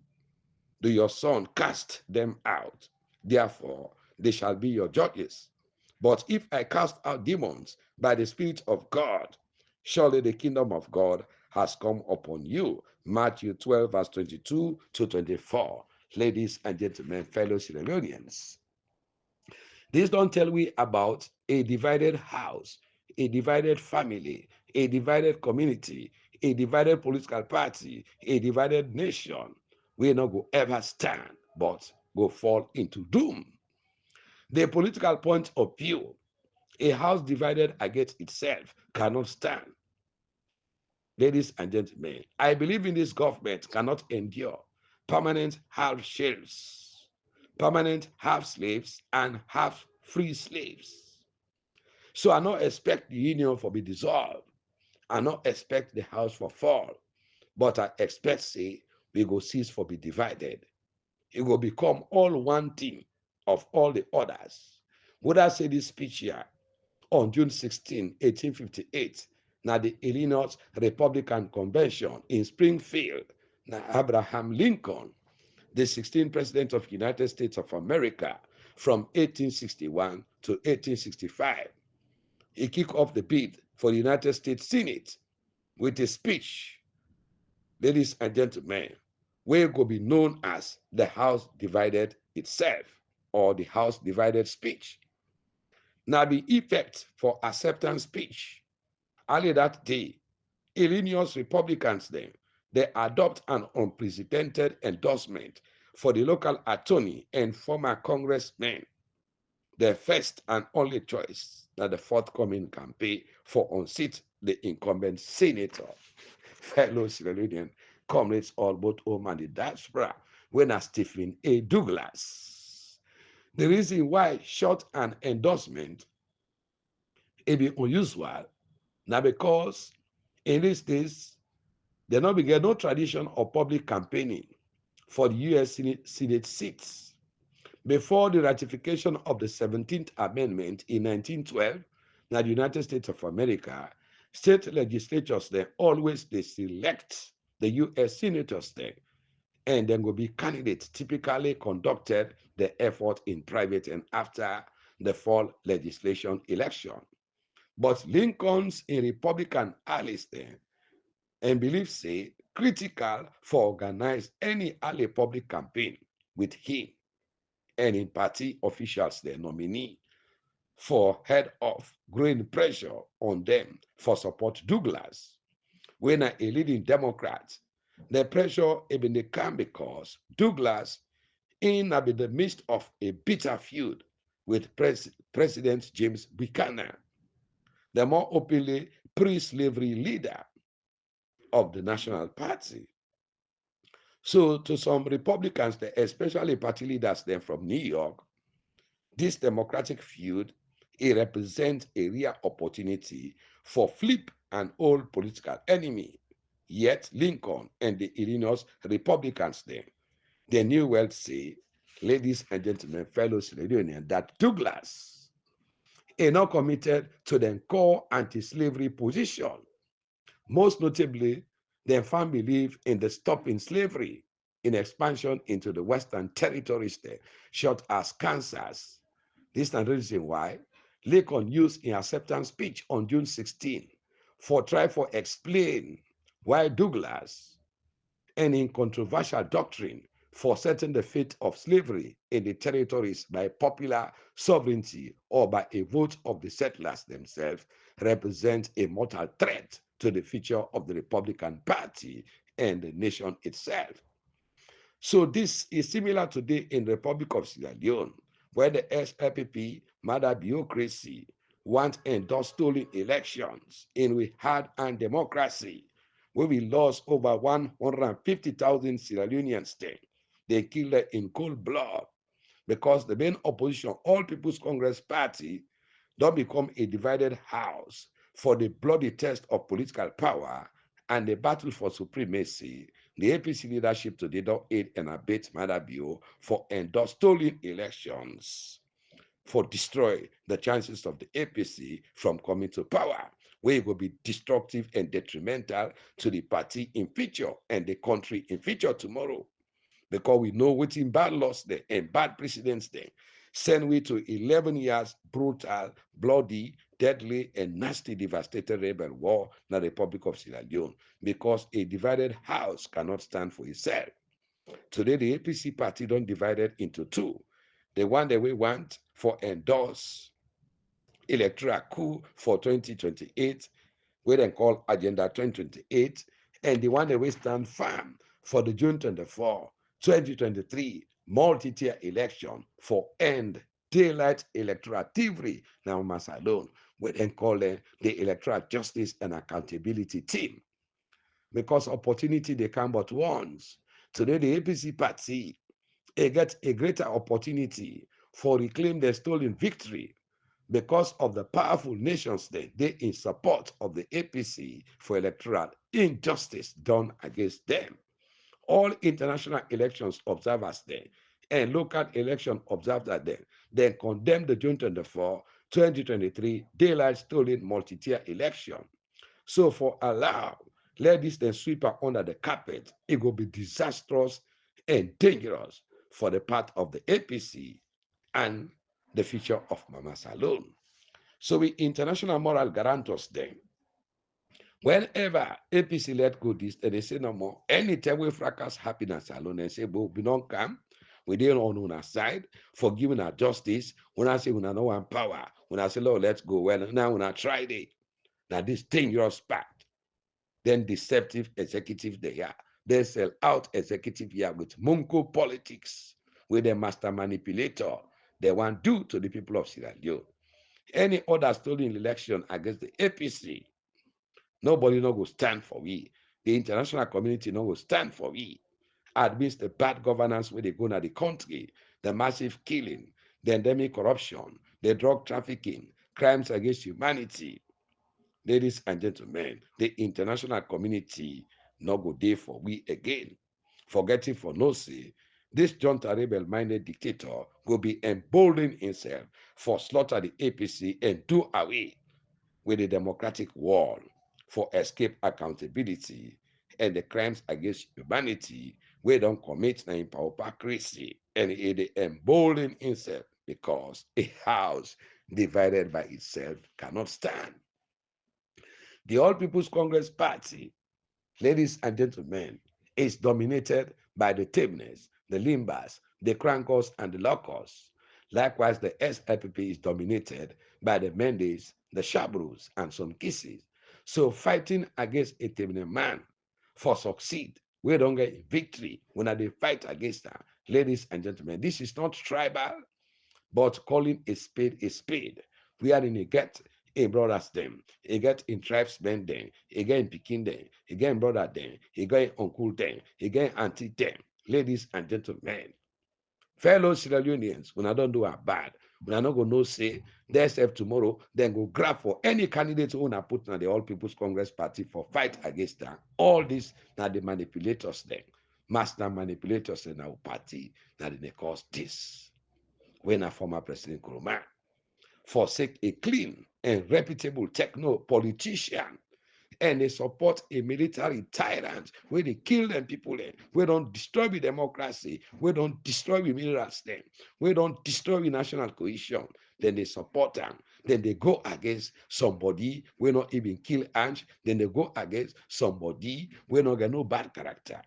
do your son cast them out? Therefore, they shall be your judges. But if I cast out demons by the Spirit of God, surely the kingdom of God has come upon you. Matthew 12, verse 22 to 24. Ladies and gentlemen, fellow Sierra Leoneans, this don't tell we about a divided house, a divided family, a divided community, a divided political party, a divided nation. We not go ever stand, but go fall into doom. The political point of view, a house divided against itself cannot stand. Ladies and gentlemen, I believe in this government cannot endure permanent half sheriffs, permanent half slaves, and half free slaves. So I not expect the union for be dissolved. I not expect the house for fall, but I expect say we go cease for be divided. It will become all one team of all the others. Would I say this speech here on June 16, 1858, na the Illinois Republican Convention in Springfield, na Abraham Lincoln, the 16th President of the United States of America from 1861 to 1865. He kicked off the bid for the United States Senate with a speech, ladies and gentlemen, where will be known as the House Divided Itself or the House Divided Speech. Now, the effect for acceptance speech, early that day, Illinois Republicans then, they adopt an unprecedented endorsement for the local attorney and former congressman, their first and only choice that the forthcoming campaign for unseat the incumbent senator. Fellow Sierra Leonean comrades all both home and the diaspora, when as Stephen A. Douglas. The reason why short an endorsement it be unusual now because in these days there not began no tradition of public campaigning for the U.S. Senate seats. Before the ratification of the 17th Amendment in 1912, now the United States of America, state legislatures they always they select the U.S. senators there, and then will be candidates typically conducted the effort in private and after the fall legislation election. But Lincoln's in Republican allies there and believe say critical for organize any early public campaign with him and in party officials their nominee for head of growing pressure on them for support Douglas. When a leading Democrat, the pressure even they come because Douglas in the midst of a bitter feud with President James Buchanan, the more openly pre-slavery leader of the National Party. So to some Republicans, especially party leaders then from New York, this democratic feud, it represents a rare opportunity for flip an old political enemy. Yet Lincoln and the Illinois Republicans then, they knew well say, ladies and gentlemen, fellow Sierra Leoneans, that Douglas is not committed to the core anti-slavery position. Most notably, their firm believe in the stopping slavery, in expansion into the Western territories there, short as Kansas. This is the reason why Lincoln used in acceptance speech on June 16 for try for explain why Douglas, and in controversial doctrine for setting the fate of slavery in the territories by popular sovereignty or by a vote of the settlers themselves, represent a mortal threat to the future of the Republican Party and the nation itself. So this is similar today in the Republic of Sierra Leone, where the SLPP, mother bureaucracy, want endorse stolen elections in we had and democracy, where we lost over 150,000 Sierra Leoneans there. They killed them in cold blood because the main opposition, All People's Congress Party, don't become a divided house for the bloody test of political power and the battle for supremacy. The APC leadership today don't aid and abet Madabio for endorse stolen elections, for destroy the chances of the APC from coming to power, where it will be destructive and detrimental to the party in future and the country in future tomorrow. Because we know wetin bad laws there and bad precedents there send we to 11 years brutal, bloody, deadly, and nasty, devastating rebel war in the Republic of Sierra Leone, because a divided house cannot stand for itself. Today, the APC party don't divide it into two. The one that we want for endorse electoral coup for 2028, we then call Agenda 2028, and the one that we stand firm for the June 24, 2023 multi-tier election for end daylight electoral thievery. Now, alone, we then call the Electoral Justice and Accountability Team, because opportunity they come but once. Today, the APC party get a greater opportunity for reclaim their stolen victory because of the powerful nation state they in support of the APC for electoral injustice done against them. All international elections observers there and local election observers there then condemn the June 24, 2023 daylight stolen multi-tier election. So for allow, let this then sweep up under the carpet, it will be disastrous and dangerous for the part of the APC and the future of Mama Salone. So we international moral guarantors then. Whenever APC let go this, they say no more. Anytime we fracas happiness alone and say, but we don't come, we didn't on our side, for giving our justice. When I say we no one power, when I say, Lord, let's go. Well, now when I tried it, now this dangerous pact, then deceptive executive they are. They sell out executive here with Mumko politics, with the master manipulator, they want do to the people of Sierra Leone. Any other stolen election against the APC, nobody no go stand for we. The international community no go stand for we. Amidst the bad governance where they go na the country, the massive killing, the endemic corruption, the drug trafficking, crimes against humanity. Ladies and gentlemen, the international community no go there for we again. Forgetting for no say, this junta rebel-minded dictator will be emboldened himself for slaughter the APC and do away with the democratic wall for escape accountability and the crimes against humanity we don't commit na hypocrisy, and it embolden himself because a house divided by itself cannot stand. The All People's Congress Party, ladies and gentlemen, is dominated by the tameness, the limbas, the crankos, and the locos. Likewise, the SLPP is dominated by the Mendes, the Shabrus, and some kisses. So fighting against a tameness man for succeed, we don't get victory when they fight against her. Ladies and gentlemen, this is not tribal, but calling a spade a spade. We are in a get a brothers them, a get in tribesmen them, a get in Pekin them, a get in brother them, a get in uncle them, a get in auntie them. Ladies and gentlemen, fellow Sierra Leoneans, when I don't do a bad, when I not go no say, themselves tomorrow, then go grab for any candidate who na put na the All People's Congress Party for fight against them. All this now the manipulators them, master manipulators in our party, now they cause this. When a former President Nkrumah forsake a clean and reputable techno politician and they support a military tyrant where they kill them people there, we don't destroy the democracy, we don't destroy the minerals them, we don't destroy the national cohesion, then they support them. Then they go against somebody we not even kill Ange, then they go against somebody we not get no bad character.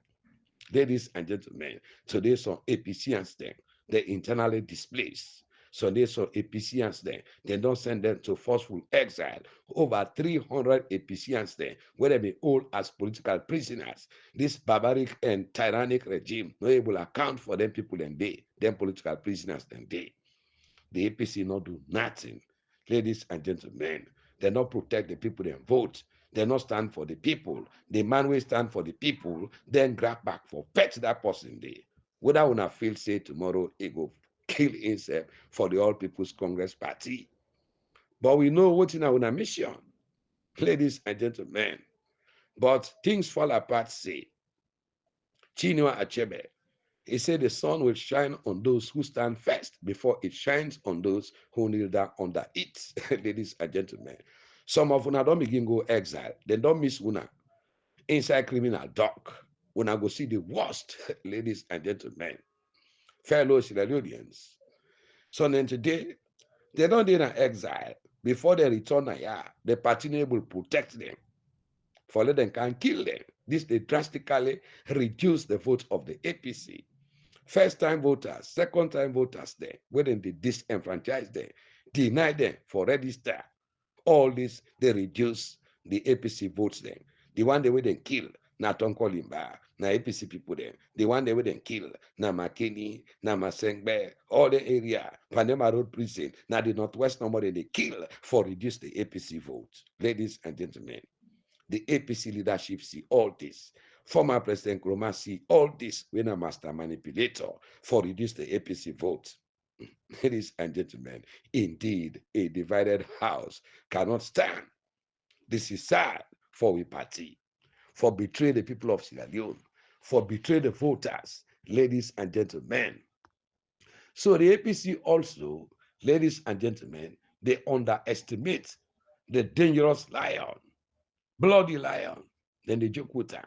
Ladies and gentlemen, today some APCians there, they internally displaced. So there's some APCians there, they don't send them to forceful exile. Over 300 APCians there, where they be hold as political prisoners. This barbaric and tyrannic regime no able to account for them people and they, them political prisoners and they. The APC not do nothing. Ladies and gentlemen, they not protect the people and vote. They not stand for the people. The man will stand for the people, then grab back for pet that person there. Whether una feel say tomorrow he go kill himself for the All People's Congress Party. But we know what's in our mission, ladies and gentlemen. But things fall apart, say. Chinua Achebe, he said the sun will shine on those who stand first before it shines on those who kneel down under it. Ladies and gentlemen, some of una don't begin go exile. They don't miss una inside criminal dock. Una go see the worst, ladies and gentlemen, fellow Sierra Leoneans. So then today, they don't in exile. Before they return here, the party will protect them. For let them can kill them. This they drastically reduce the vote of the APC. First-time voters, second-time voters there, when they disenfranchise them, deny them for register. All this, they reduce the APC votes then. The one they wouldn't kill, na Tonko Limba, na APC people then. The one they wouldn't kill, na Makeni, na Masengbe, all the area, Panema Road Prison, na the Northwest number they kill for reduce the APC vote. Ladies and gentlemen, the APC leadership see all this. Former President Nkrumah see all this when a master manipulator for reduce the APC vote. Ladies and gentlemen, indeed, a divided house cannot stand. This is sad for we party, for betray the people of Sierra Leone, for betray the voters, ladies and gentlemen. So the APC also, ladies and gentlemen, they underestimate the dangerous lion, bloody lion, then the Jokuta.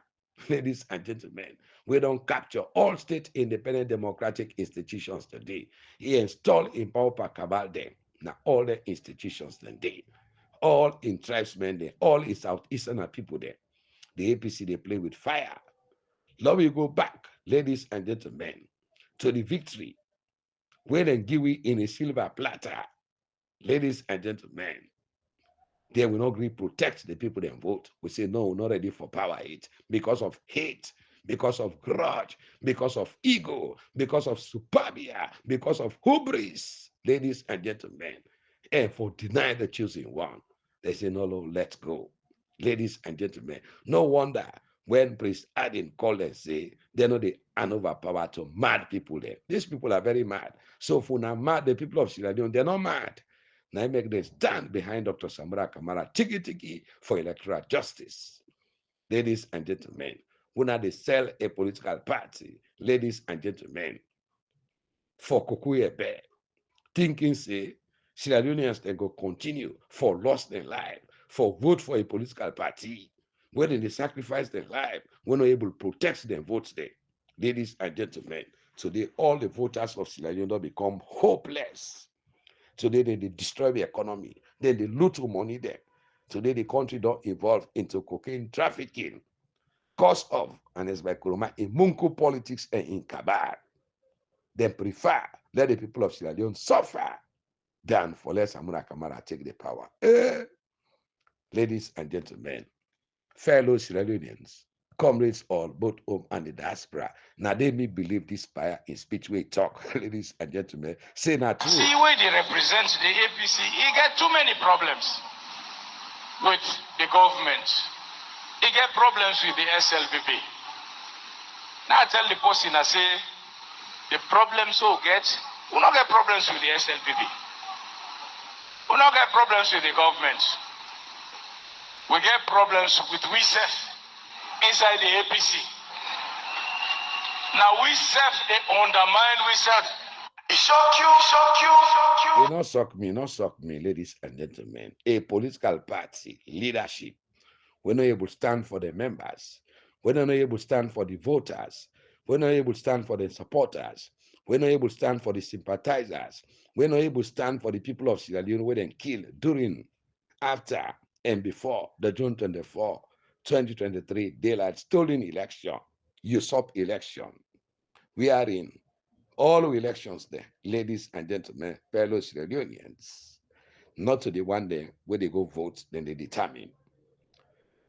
Ladies and gentlemen, we don't capture all state independent democratic institutions today. He installed in power cabal them. Now all the institutions then they, all in tribesmen there, all in Southeastern people there. The APC they play with fire. Now we go back, ladies and gentlemen, to the victory. When and give in a silver platter, ladies and gentlemen, they will not agree protect the people they vote. We say, no, we're not ready for power hate because of hate, because of grudge, because of ego, because of superbia, because of hubris, ladies and gentlemen, and for deny the choosing one. They say, no, no, let's go. Ladies and gentlemen, no wonder when Priest Adin called and say, they know they are overpowered to mad people there. These people are very mad. So for now mad, the people of Sierra Leone, they're not mad. Now make them stand behind Dr. Samura Kamara tiki for electoral justice. Ladies and gentlemen, when they sell a political party, ladies and gentlemen, for Kukuye Bear, thinking say Sierra Leoneans they go continue for lost their life, for vote for a political party, when they sacrifice their life, when not able to protect their votes there. Ladies and gentlemen, today all the voters of Sierra Leone become hopeless. Today they destroy the economy. Then they loot money there. Today the country don't evolve into cocaine trafficking. Cause of, and as by Kuruma, in Munku politics and in Kabar. They prefer let the people of Sierra Leone suffer than for let Samura Kamara take the power. Ladies and gentlemen, fellow Sierra Leoneans, comrades all, both home and the diaspora. Now they may believe this fire in speech we talk, ladies and gentlemen. Say not true. See where they represent the APC, he get too many problems with the government. He get problems with the SLPP. Now I tell the person, I say, the problems we get, we not get problems with the SLPP. We not get problems with the government. We get problems with we self inside the APC. Now we self, they undermine we self. It shock you, shock you, shock you. It not suck me, ladies and gentlemen. A political party, leadership, we're not able to stand for the members. We're not able to stand for the voters. We're not able to stand for the supporters. We're not able to stand for the sympathizers. We're not able to stand for the people of Sierra Leone who then killed during, after, and before the June 24, 2023 daylight stolen election, usurp election. We are in all elections there, ladies and gentlemen, fellow Sierra Leoneans, not to the one day where they go vote, then they determine.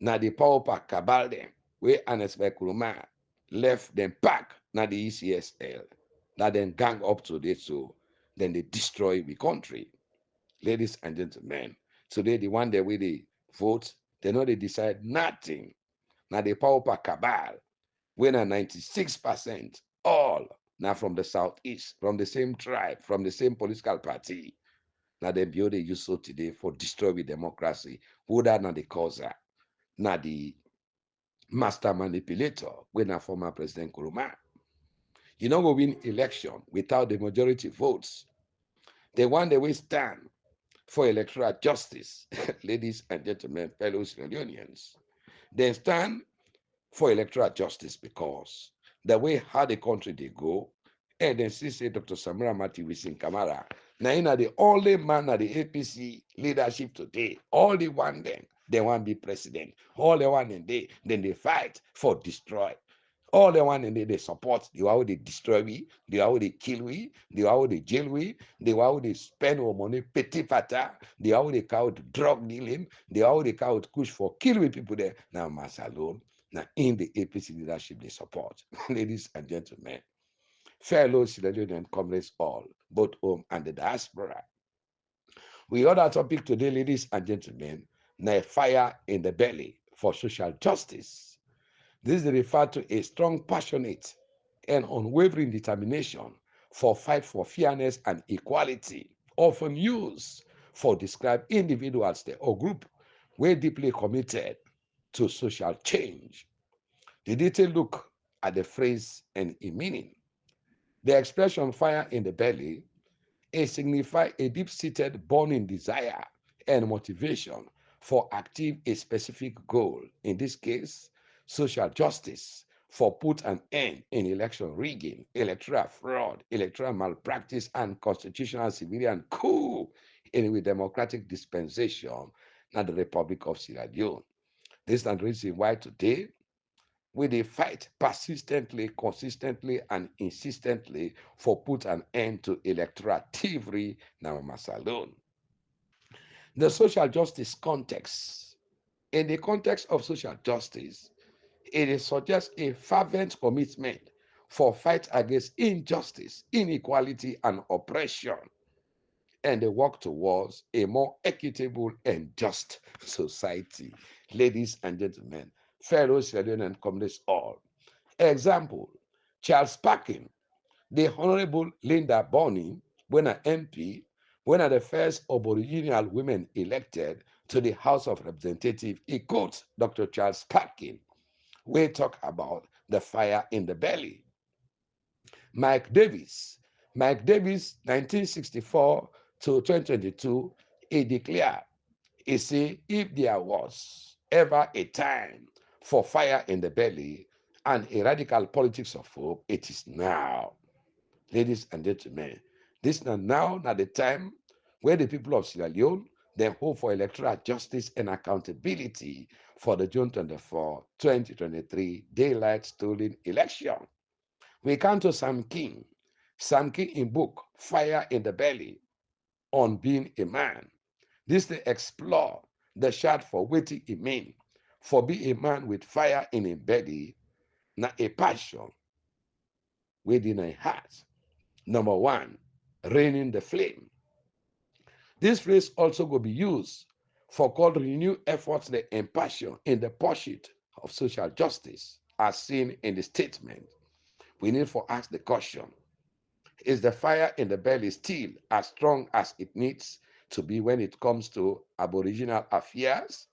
Now the power pack cabal them, where Anes Kuruma left them pack, now the ECSL, that then gang up to this, so then they destroy the country. Ladies and gentlemen, today the one day where they vote, They know they decide nothing. Now the pauper cabal, when a 96% all now from the southeast, from the same tribe, from the same political party. Now they build a use so today for destroying democracy. Who that not the causer? Now the master manipulator, when a former President Kuruma. You know, we win election without the majority votes. The one they will stand for electoral justice, ladies and gentlemen, fellow Sierra Leoneans. They stand for electoral justice because the way how the country they go, and then see say Dr. Samira Mati Wisin Kamara, now you know the only man at the APC leadership today, all the one then, they want to be president. All the one in they, then they fight for destroy. All the one in they support the how they destroy we, the how they kill we, the how they jail we, the how they spend our money petty pata, the how they count drug dealing, the how they count push for kill we people there. Now mass alone. Now, in the APC leadership, they support. Ladies and gentlemen, fellow Sierra Leonean comrades all, both home and the diaspora. We got our topic today, ladies and gentlemen, now fire in the belly for social justice. This is referred to a strong, passionate, and unwavering determination for fight for fairness and equality, often used for describe individuals or group were deeply committed to social change. The detailed look at the phrase and its meaning. The expression fire in the belly, it signifies a deep-seated burning desire and motivation for achieve a specific goal. In this case, social justice for put an end in election rigging, electoral fraud, electoral malpractice, and constitutional civilian coup in a democratic dispensation in the Republic of Sierra Leone. This is the reason why today we dey fight persistently, consistently, and insistently for put an end to electoral thievery now alone. The social justice context. In the context of social justice, it suggests a fervent commitment for fight against injustice, inequality, and oppression, and the work towards a more equitable and just society. Ladies and gentlemen, fellow Sierra Leonean and communists all. Example, Charles Parkin, the Honorable Linda Bonney, when an MP, when are the first Aboriginal women elected to the House of Representatives, he quotes Dr. Charles Parkin. We talk about the fire in the belly. Mike Davis, 1964 to 2022, he declared, he said, if there was ever a time for fire in the belly and a radical politics of hope, it is now. Ladies and gentlemen, this is now not the time where the people of Sierra Leone then hope for electoral justice and accountability for the June 24, 2023 daylight stolen election. We come to Sam King in book Fire in the Belly on being a man. This they explore the shot for waiting it mean for be a man with fire in a belly, not a passion within a heart. Number one, raining the flame. This phrase also will be used for called renewed efforts and passion in the pursuit of social justice, as seen in the statement. We need to ask the question, is the fire in the belly still as strong as it needs to be when it comes to Aboriginal affairs?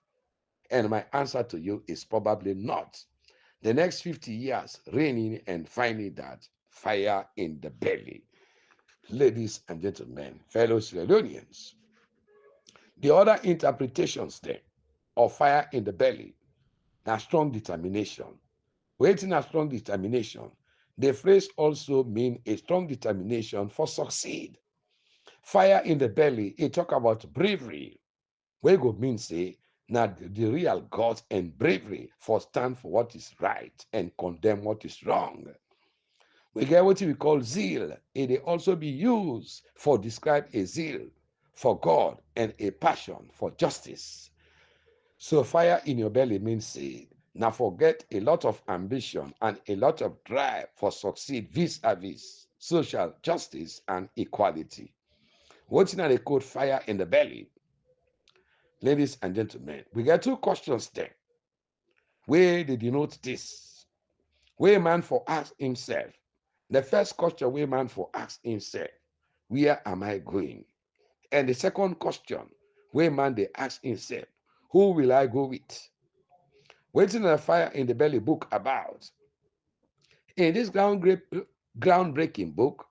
And my answer to you is probably not. The next 50 years, raining and finding that fire in the belly. Ladies and gentlemen, fellow Sierra Leoneans, the other interpretations then of fire in the belly are strong determination. Waiting a strong determination, the phrase also means a strong determination for succeed. Fire in the belly, it talk about bravery. We go mean say, now the real guts and bravery for stand for what is right and condemn what is wrong. We get what we call zeal. It may also be used for describe a zeal for God and a passion for justice. So fire in your belly means say, now forget a lot of ambition and a lot of drive for succeed vis-a-vis social justice and equality. What's in the code fire in the belly? Ladies and gentlemen, we get two questions there. Where they denote this? Where man for ask himself. The first question where man for ask himself, where am I going? And the second question, where man they ask himself, who will I go with? Waiting on a fire in the belly book about. In this groundbreaking book,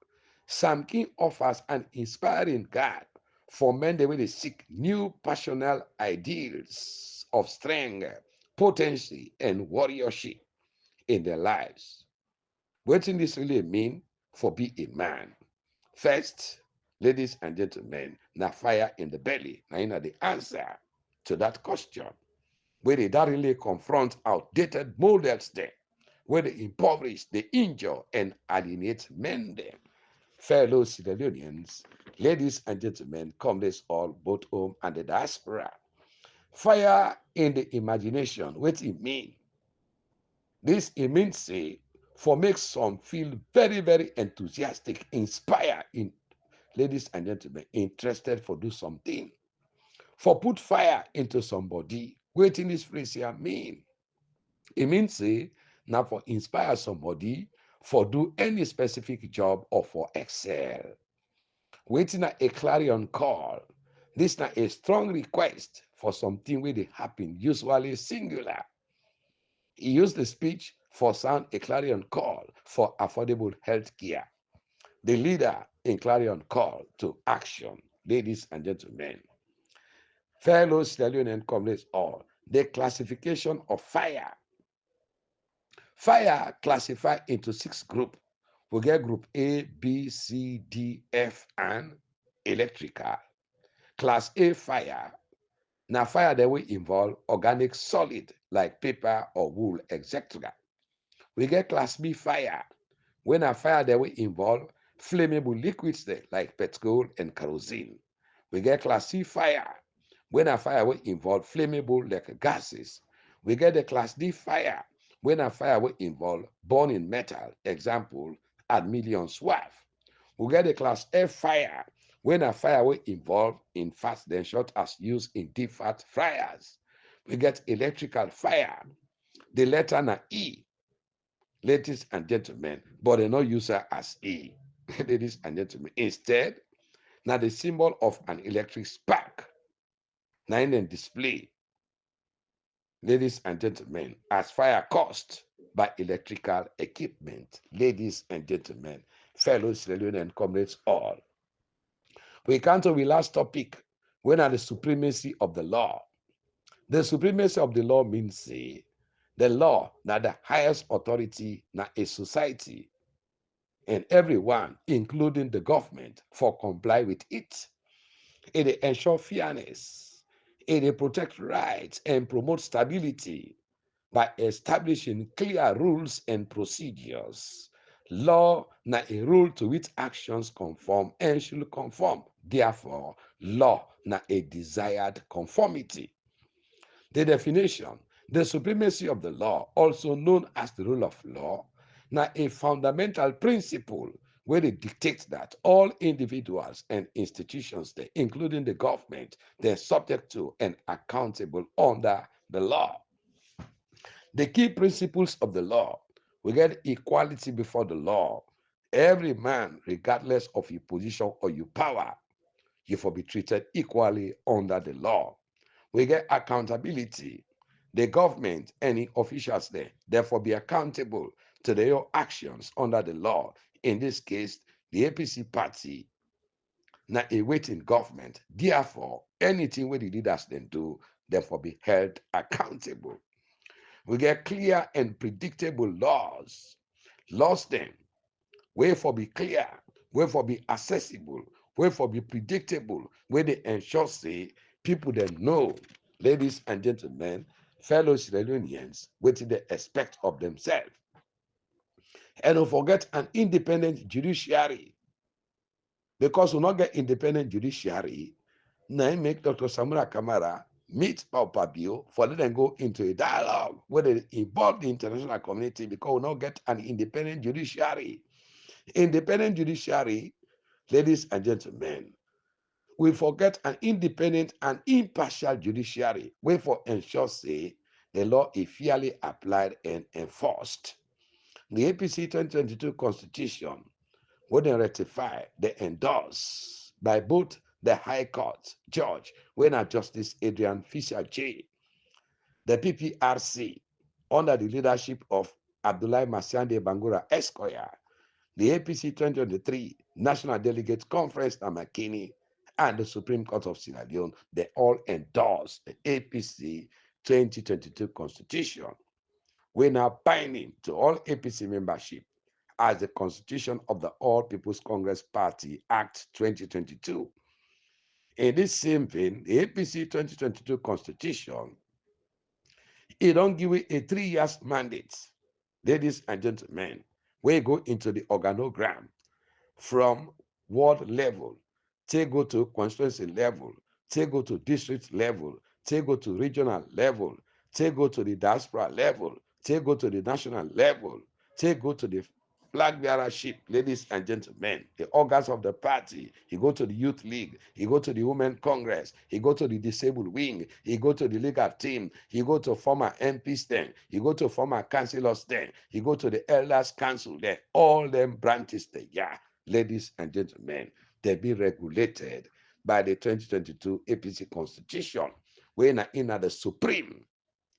Sam King offers an inspiring guide for men the way they seek new passional ideals of strength, potency, and warriorship in their lives. What does this really mean for being a man? First, ladies and gentlemen, na fire in the belly. Now, you know the answer to that question, where they directly confront outdated models there, where they impoverish, they injure, and alienate men there. Fellow Sierra Leoneans, ladies and gentlemen, comrades all, both home and the diaspora. Fire in the imagination, what it mean? This it means say, for make some feel very, very enthusiastic, inspired, in ladies and gentlemen, interested for do something. For put fire into somebody, waiting this phrase here mean. It means say, now for inspire somebody for do any specific job or for excel. Waiting a clarion call. This na a strong request for something where they happen, usually singular. He used the speech for sound a clarion call for affordable health care. The leader in clarion call to action, ladies and gentlemen. Fellow Sierra Leonean comrades all, the classification of fire. Fire classified into 6 groups. We get group A, B, C, D, F, and electrical. Class A fire. Now fire that will involve organic solid like paper or wool, etc. We get class B fire. When a fire that will involve flammable liquids there, like petrol and kerosene. We get class C fire. When a fire will involve flammable like gases. We get the class D fire. When a fire will involve burning metal, example, aluminium swarf. We get the class F fire. When a fire will involve in fast then short as used in deep fat fryers. We get electrical fire. The letter na E, ladies and gentlemen, but they not use her as E, ladies and gentlemen. Instead, now the symbol of an electric spark, now in the display, ladies and gentlemen, as fire caused by electrical equipment, ladies and gentlemen, fellow Sierra Leone and comrades all. We come to the last topic, when are the supremacy of the law. The supremacy of the law means say, the law, now the highest authority, now a society, and everyone, including the government, for comply with it. It ensure fairness. It protect rights and promote stability by establishing clear rules and procedures. Law na a rule to which actions conform and should conform. Therefore, law na a desired conformity. The definition, the supremacy of the law, also known as the rule of law, now a fundamental principle where it dictates that all individuals and institutions, including the government, they're subject to and accountable under the law. The key principles of the law, we get equality before the law. Every man, regardless of your position or your power, you will be treated equally under the law. We get accountability. The government, any officials there, therefore be accountable to their actions under the law. In this case, the APC party, now a waiting government. Therefore, anything where the leaders then do, therefore be held accountable. We get clear and predictable laws. Laws then, where for be clear, where for be accessible, where for be predictable, where they ensure say people that know, ladies and gentlemen, fellow Sierra Leoneans, what they expect of themselves. And don't forget an independent judiciary. Because we not get independent judiciary, now make Dr. Samura Kamara meet Papa Bio for let them go into a dialogue where they involve the international community because we not get an independent judiciary. Independent judiciary, ladies and gentlemen, we forget an independent and impartial judiciary, wey for ensure say the law is fairly applied and enforced. The APC 2022 constitution, wey dem ratify, dey endorsed by both the High Court judge, wey na Justice Adrian Fisher J, the PPRC, under the leadership of Abdullahi Masiande Bangura Esquire, the APC 2023 National Delegate Conference Namakini, and the Supreme Court of Sierra Leone, they all endorse the APC 2022 Constitution. We now binding to all APC membership as the Constitution of the All People's Congress Party Act 2022. In this same vein, the APC 2022 Constitution, it don't give it a 3 years mandate, ladies and gentlemen. We go into the organogram from ward level, take go to constituency level, take go to district level, take go to regional level, take go to the diaspora level, take go to the national level, take go to the flag bearership, ladies and gentlemen, the organs of the party. He go to the youth league, he go to the women congress, he go to the disabled wing, he go to the legal team, he go to former MPs then, he go to former councillors then, he go to the elders council then, all them branches there, yeah, ladies and gentlemen, they be regulated by the 2022 APC constitution, when in the supreme,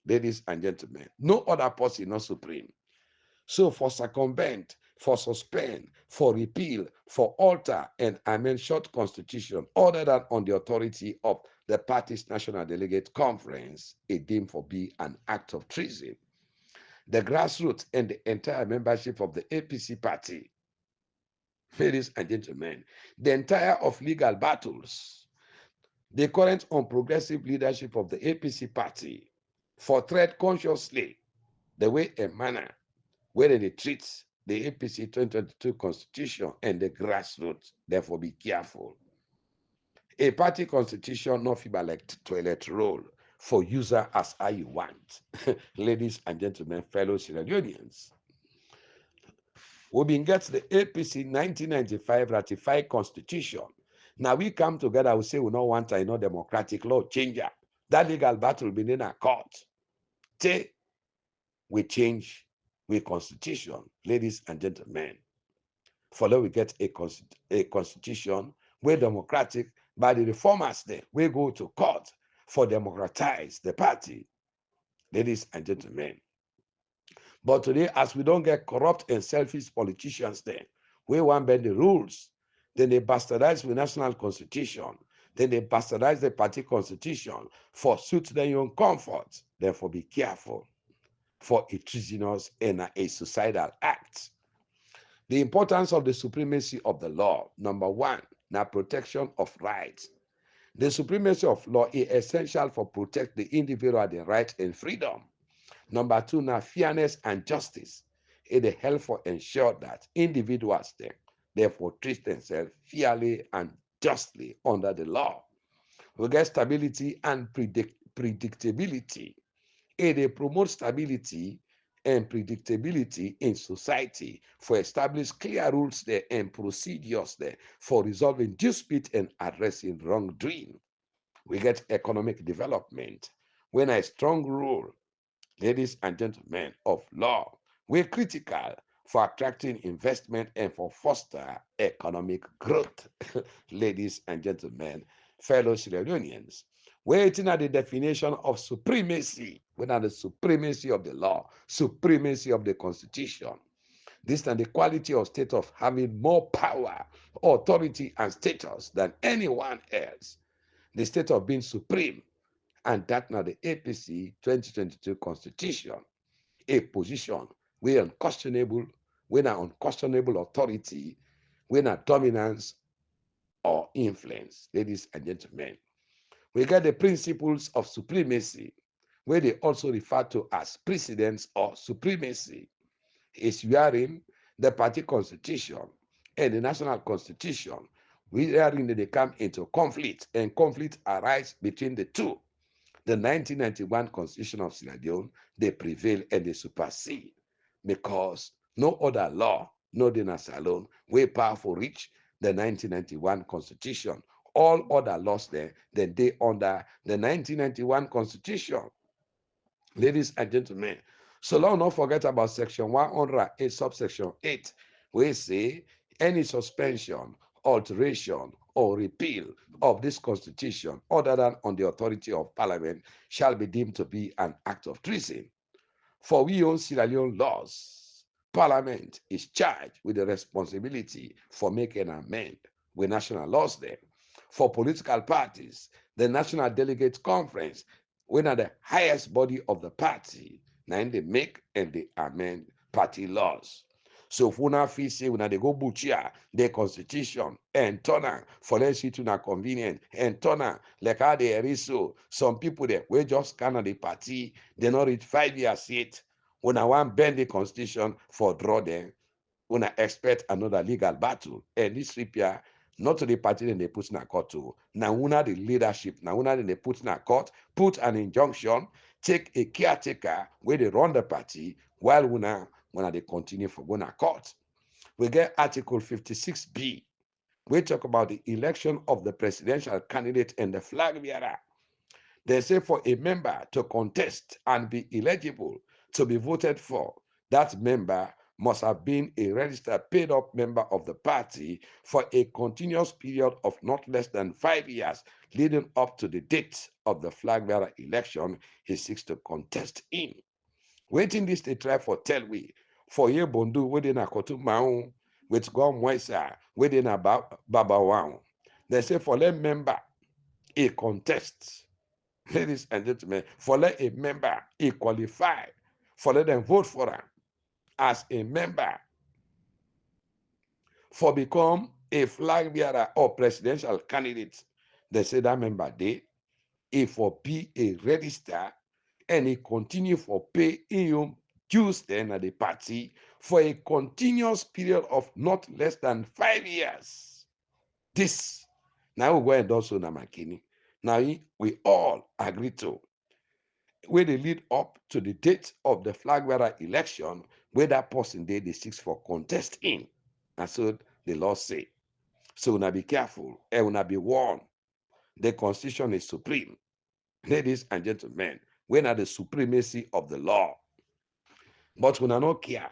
ladies and gentlemen, no other person not supreme. So for circumvent, for suspend, for repeal, for alter, and amend short constitution other than on the authority of the party's National Delegate Conference, it deemed for be an act of treason. The grassroots and the entire membership of the APC party, ladies and gentlemen, the entire of legal battles, the current unprogressive leadership of the APC party, for tread consciously the way and manner where they treat the APC 2022 constitution and the grassroots. Therefore, be careful. A party constitution not feeble like toilet roll for user as how you want. Ladies and gentlemen, fellow Sierra Leoneans, we been get the APC 1995 ratified constitution. Now we come together, we say we don't want a no democratic law changer. That legal battle been in a court. Say we change with constitution, ladies and gentlemen. Follow we get a constitution where democratic by the reformers there, we go to court for democratize the party, ladies and gentlemen. But today, as we don't get corrupt and selfish politicians there, we want bend the rules, then they bastardize the national constitution, then they bastardize the party constitution for suit their own comfort. Therefore, be careful for a treasonous and a suicidal act. The importance of the supremacy of the law. Number one, now protection of rights. The supremacy of law is essential for protect the individual, the right and freedom. Number two, now fairness and justice. It helps for ensure that individuals therefore treat themselves fairly and justly under the law. We get stability and predictability. It promotes stability and predictability in society for establish clear rules there and procedures there for resolving dispute and addressing wrongdoing. We get economic development when a strong rule, ladies and gentlemen, of law, we're critical for attracting investment and for foster economic growth. Ladies and gentlemen, fellow Sierra Leoneans, waiting at the definition of supremacy, whether the supremacy of the law, supremacy of the constitution. This and the quality of state of having more power, authority, and status than anyone else. The state of being supreme, and that now the APC 2022 constitution, a position where unquestionable, when an unquestionable authority, when a dominance or influence, ladies and gentlemen. We get the principles of supremacy, where they also refer to as precedence or supremacy, is wherein the party constitution and the national constitution, wherein they come into conflict, and conflict arises between the two. The 1991 Constitution of Sierra Leone, they prevail and they supersede, because no other law, no dynasty alone, way powerful reach the 1991 Constitution All other laws then they under the 1991 Constitution. Ladies and gentlemen, so long not forget about section 108, subsection 8, where say any suspension, alteration, or repeal of this constitution other than on the authority of parliament shall be deemed to be an act of treason. For we own Sierra Leone laws, parliament is charged with the responsibility for making an amend with national laws there. For political parties, the National Delegate Conference, when are the highest body of the party, now they make and they amend party laws. So if una feel say una they go butcher the constitution and turn am for let's see to na convenient and turn am like how they is so some people there we just kind the party, they not reach 5 years yet. Una want bend the constitution for draw them, una expect another legal battle. And this repair, not to the party that they put in a court to. Now una the leadership, now una they put in a court, put an injunction, take a caretaker where they run the party while una they continue for going to court. We get Article 56B. We talk about the election of the presidential candidate and the flag bearer. They say for a member to contest and be eligible to be voted for, that member must have been a registered paid-up member of the party for a continuous period of not less than 5 years leading up to the date of the flag bearer election he seeks to contest in. Waiting this they try for tell we for ye bondu within a kotu maun with gom wesa within a baba. They say for let member a contest. Ladies and gentlemen, for let a member a qualify, for let them vote for him as a member, for become a flag bearer or presidential candidate. They say that member they, if for be a register and he continue for pay in dues then at the party for a continuous period of not less than 5 years. This now we go and also Namakini. Now we all agree to where they lead up to the date of the flag bearer election, where that person they seeks for contest in. And so the law say. So now be careful and now be warned. The constitution is supreme. Ladies and gentlemen, when are the supremacy of the law. But when I not care,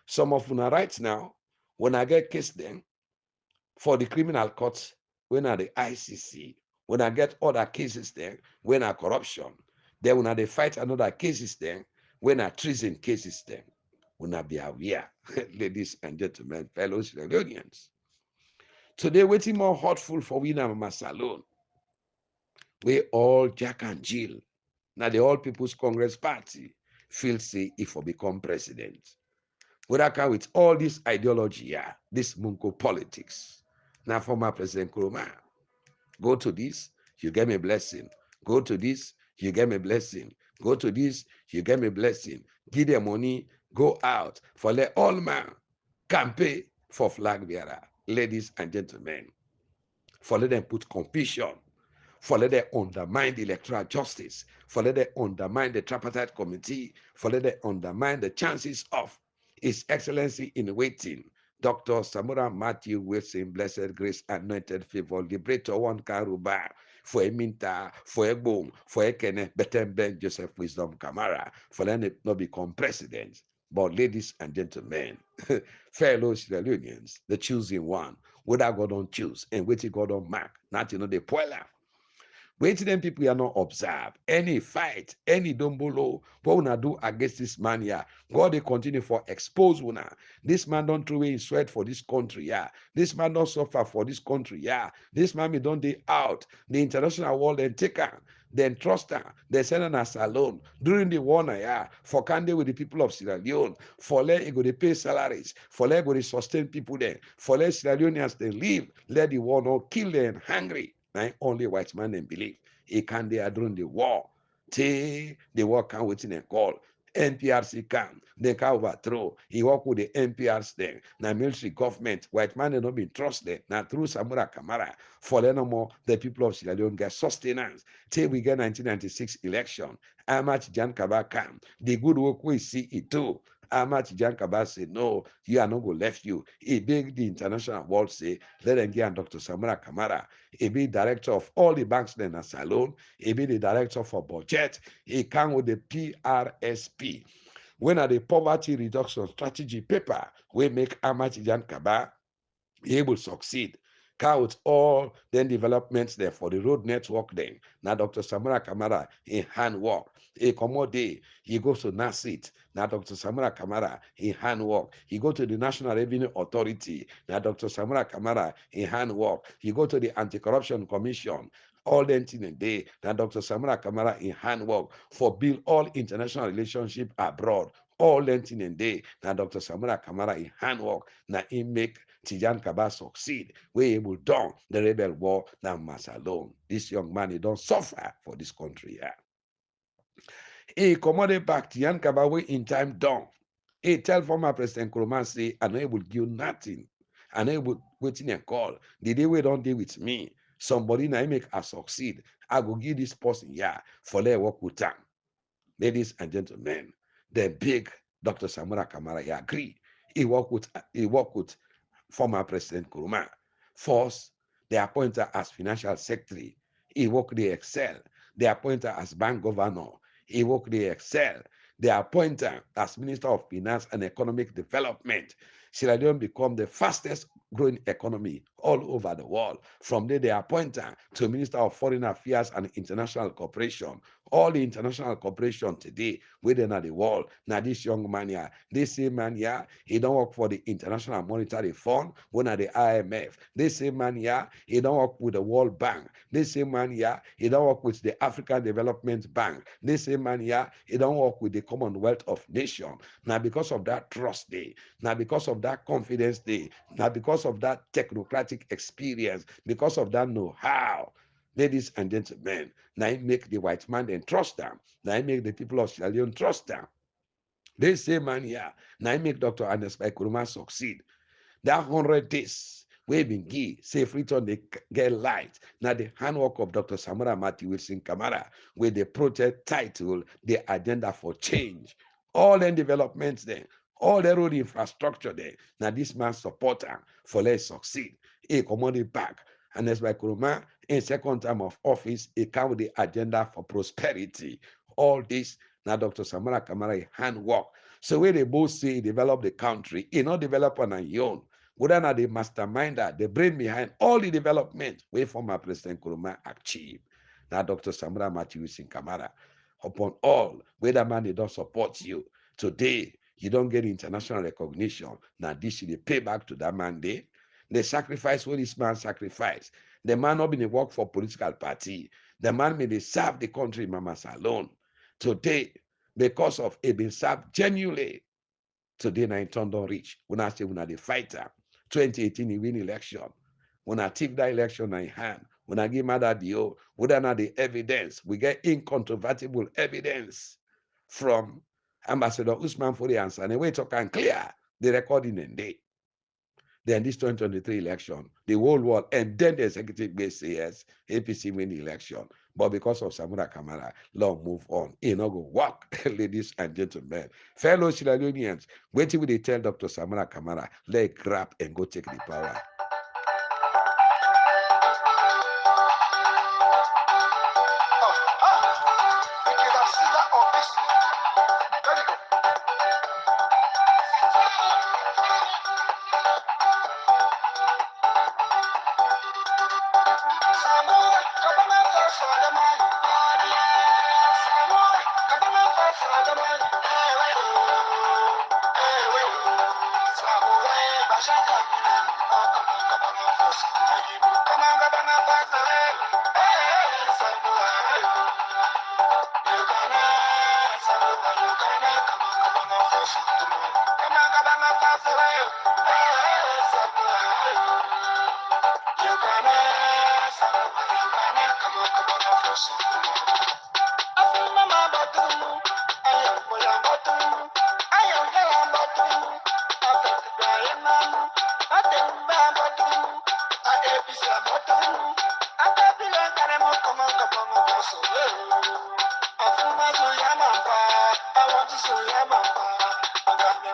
some of una right now, when I get case then for the criminal courts, when are the ICC, when I get other cases then, when are corruption, then when they fight another cases then, when are treason cases then, when I be aware, ladies and gentlemen, fellow Sierra Leoneans. Today, waiting more hurtful for we na Mama Salone. We all Jack and Jill. Now the All People's Congress Party feel say if we become president. Whether with all this ideology, yeah, this Munko politics. Now former President Kuruma, go to this, you get me blessing. Go to this, you get me blessing. Go to this, you get me blessing. Give them money, go out for let all man campaign for flag bearer. Ladies and gentlemen, for let them put confusion, for let them undermine the electoral justice, for let them undermine the tripartite committee, for let them undermine the chances of His Excellency in waiting, Dr. Samura Matthew Wilson, blessed grace, anointed favor, liberator one Karuba, for Eminta, for Ebom, for Ekene, Betemben, Joseph Wisdom Kamara, for let them not become president. But ladies and gentlemen, fellow Sierra Leoneans, the choosing one, whether God don't choose and waiting God don't mark, not the poiler. Waiting them people are not observe any fight, any dombolo, what una do against this man here. God they continue for expose una. This man don't throw away his sweat for this country, yeah. This man don't suffer for this country, yeah. This man me don't they out the international world and take her, then trust her, they send us alone during the war, yeah. For Kande with the people of Sierra Leone, for let it go they pay salaries, for let go they sustain people there, for let Sierra Leoneans they live, let the war not kill them hungry. Now only white man and believe he can they are during the war. Till the war can wait in a call. NPRC come, they can overthrow. He work with the NPRC then. Now military government, white man they not been trusted. Now through Samura Kamara, for no more the people of Sierra Leone get sustenance. Till we get 1996 election. How much Jan Kaba come? The good work we see it too. Ahmad Tijan Kaba say, no, you are not going to left you. He big the international world say, let them get Dr. Samura Kamara. He be director of all the banks then a salon. He be the director for budget. He come with the PRSP. When are the poverty reduction strategy paper, we make Ahmad Tijan Kaba able to succeed. Count all then developments there for the road network then. Now Dr. Samura Kamara in handwork. A commode, he goes to NASIT. Now Dr. Samura Kamara in handwork. He go to the National Revenue Authority. Now Dr. Samura Kamara in handwork. He go to the Anti-Corruption Commission. All the in a day. Now Dr. Samura Kamara in handwork for build all international relationship abroad. All the in a day. Now Dr. Samura Kamara in handwork. Now he make Tijan Kaba succeed. We able down the rebel war now mass alone. This young man, he don't suffer for this country. Yeah. He commanded back Tijan Kaba way in time down. He tell former President Nkrumah say, I know he will give nothing. I know he will waiting and call. The day we don't deal with me, somebody now make us succeed. I go give this person yeah for their work with time. Ladies and gentlemen, the big Dr. Samura Kamara, he agree. He work with former President Nkrumah. First, they appoint her as financial secretary. He work the excel. They appoint her as bank governor. He work the excel. They appoint her as Minister of Finance and Economic Development. Sierra Leone become the fastest growing economy all over the world. From there, they appoint her to Minister of Foreign Affairs and International Cooperation. All the international cooperation today within the world. Now this young man here, this same man here, he don't work for the International Monetary Fund, when at the IMF. This same man here, he don't work with the World Bank. This same man here, he don't work with the African Development Bank. This same man here, he don't work with the Commonwealth of Nations. Now because of that trust day, now because of that confidence day, now because of that technocratic experience, because of that know-how, ladies and gentlemen, now it make the white man then trust them. Now it make the people of Sierra Leone trust them. They say, man, yeah, now it make Dr. Ernest Nkrumah succeed. That 100 days we been give safe return they get light. Now the handwork of Dr. Samura Matthew Wilson Kamara with the project title The Agenda for Change. All the developments there, all the road infrastructure there. Now this man support him for let's succeed. He commanded back. And as by Nkrumah in second term of office, he come with the agenda for prosperity. All this now Dr. Samura Kamara handwork. So when they both say develop the country, he not develop on your own. Whether not the masterminder, the brain behind all the development we former President Nkrumah achieve. Now Dr. Samura Matthew Wilson Kamara, upon all, whether man they don't support you today, you don't get international recognition. Now this is the payback to that man day. The sacrifice what this man sacrificed. The man not been a work for political party. The man may they serve the country mamas alone. Today, because of it being served genuinely, today na turn don reach. When I say when I the fighter, 2018 he win election. When I take that election in hand, when I give mother the whether not the evidence, we get incontrovertible evidence from Ambassador Usman for the answer. And we talk and clear the recording and date. Then this 2023 election, the whole world, and then the executive base say yes, APC win the election. But because of Samura Kamara, long move on. It not go work, ladies and gentlemen. Fellow Sierra Leoneans, wait till they tell Dr. Samura Kamara, let grab and go take the power. I want to show you my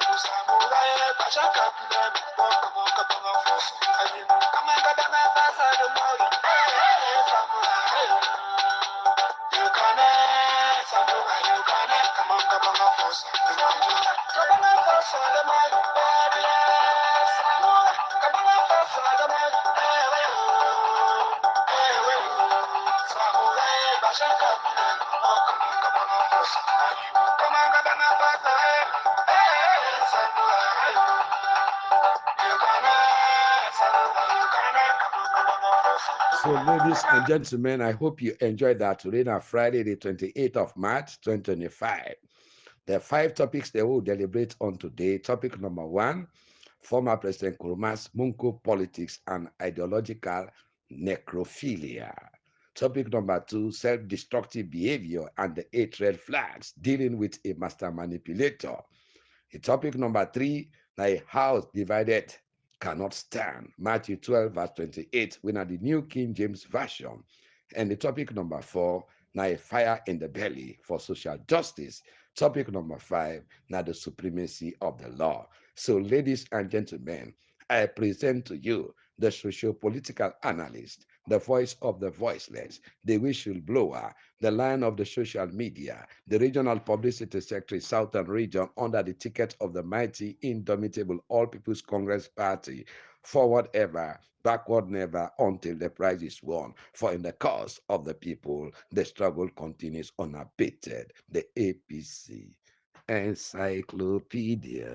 So, ladies and gentlemen, I hope you enjoyed that today, now Friday, the 28th of March, 2025. There are 5 topics that we'll deliberate on today. Topic number 1, former President Nkrumah's Munko politics and ideological necrophilia. Topic number 2, self-destructive behavior and the 8 red flags, dealing with a master manipulator. Topic number 3, a house divided cannot stand. Matthew 12, verse 28, we are the New King James Version. And the topic number 4, now a fire in the belly for social justice. Topic number 5, now the supremacy of the law. So, ladies and gentlemen, I present to you the socio-political analyst, the voice of the voiceless, the whistleblower, the lion of the social media, the regional publicity secretary, Southern Region, under the ticket of the mighty, indomitable All People's Congress Party. Forward ever, backward never, until the prize is won. For in the cause of the people, the struggle continues unabated. The APC Encyclopedia.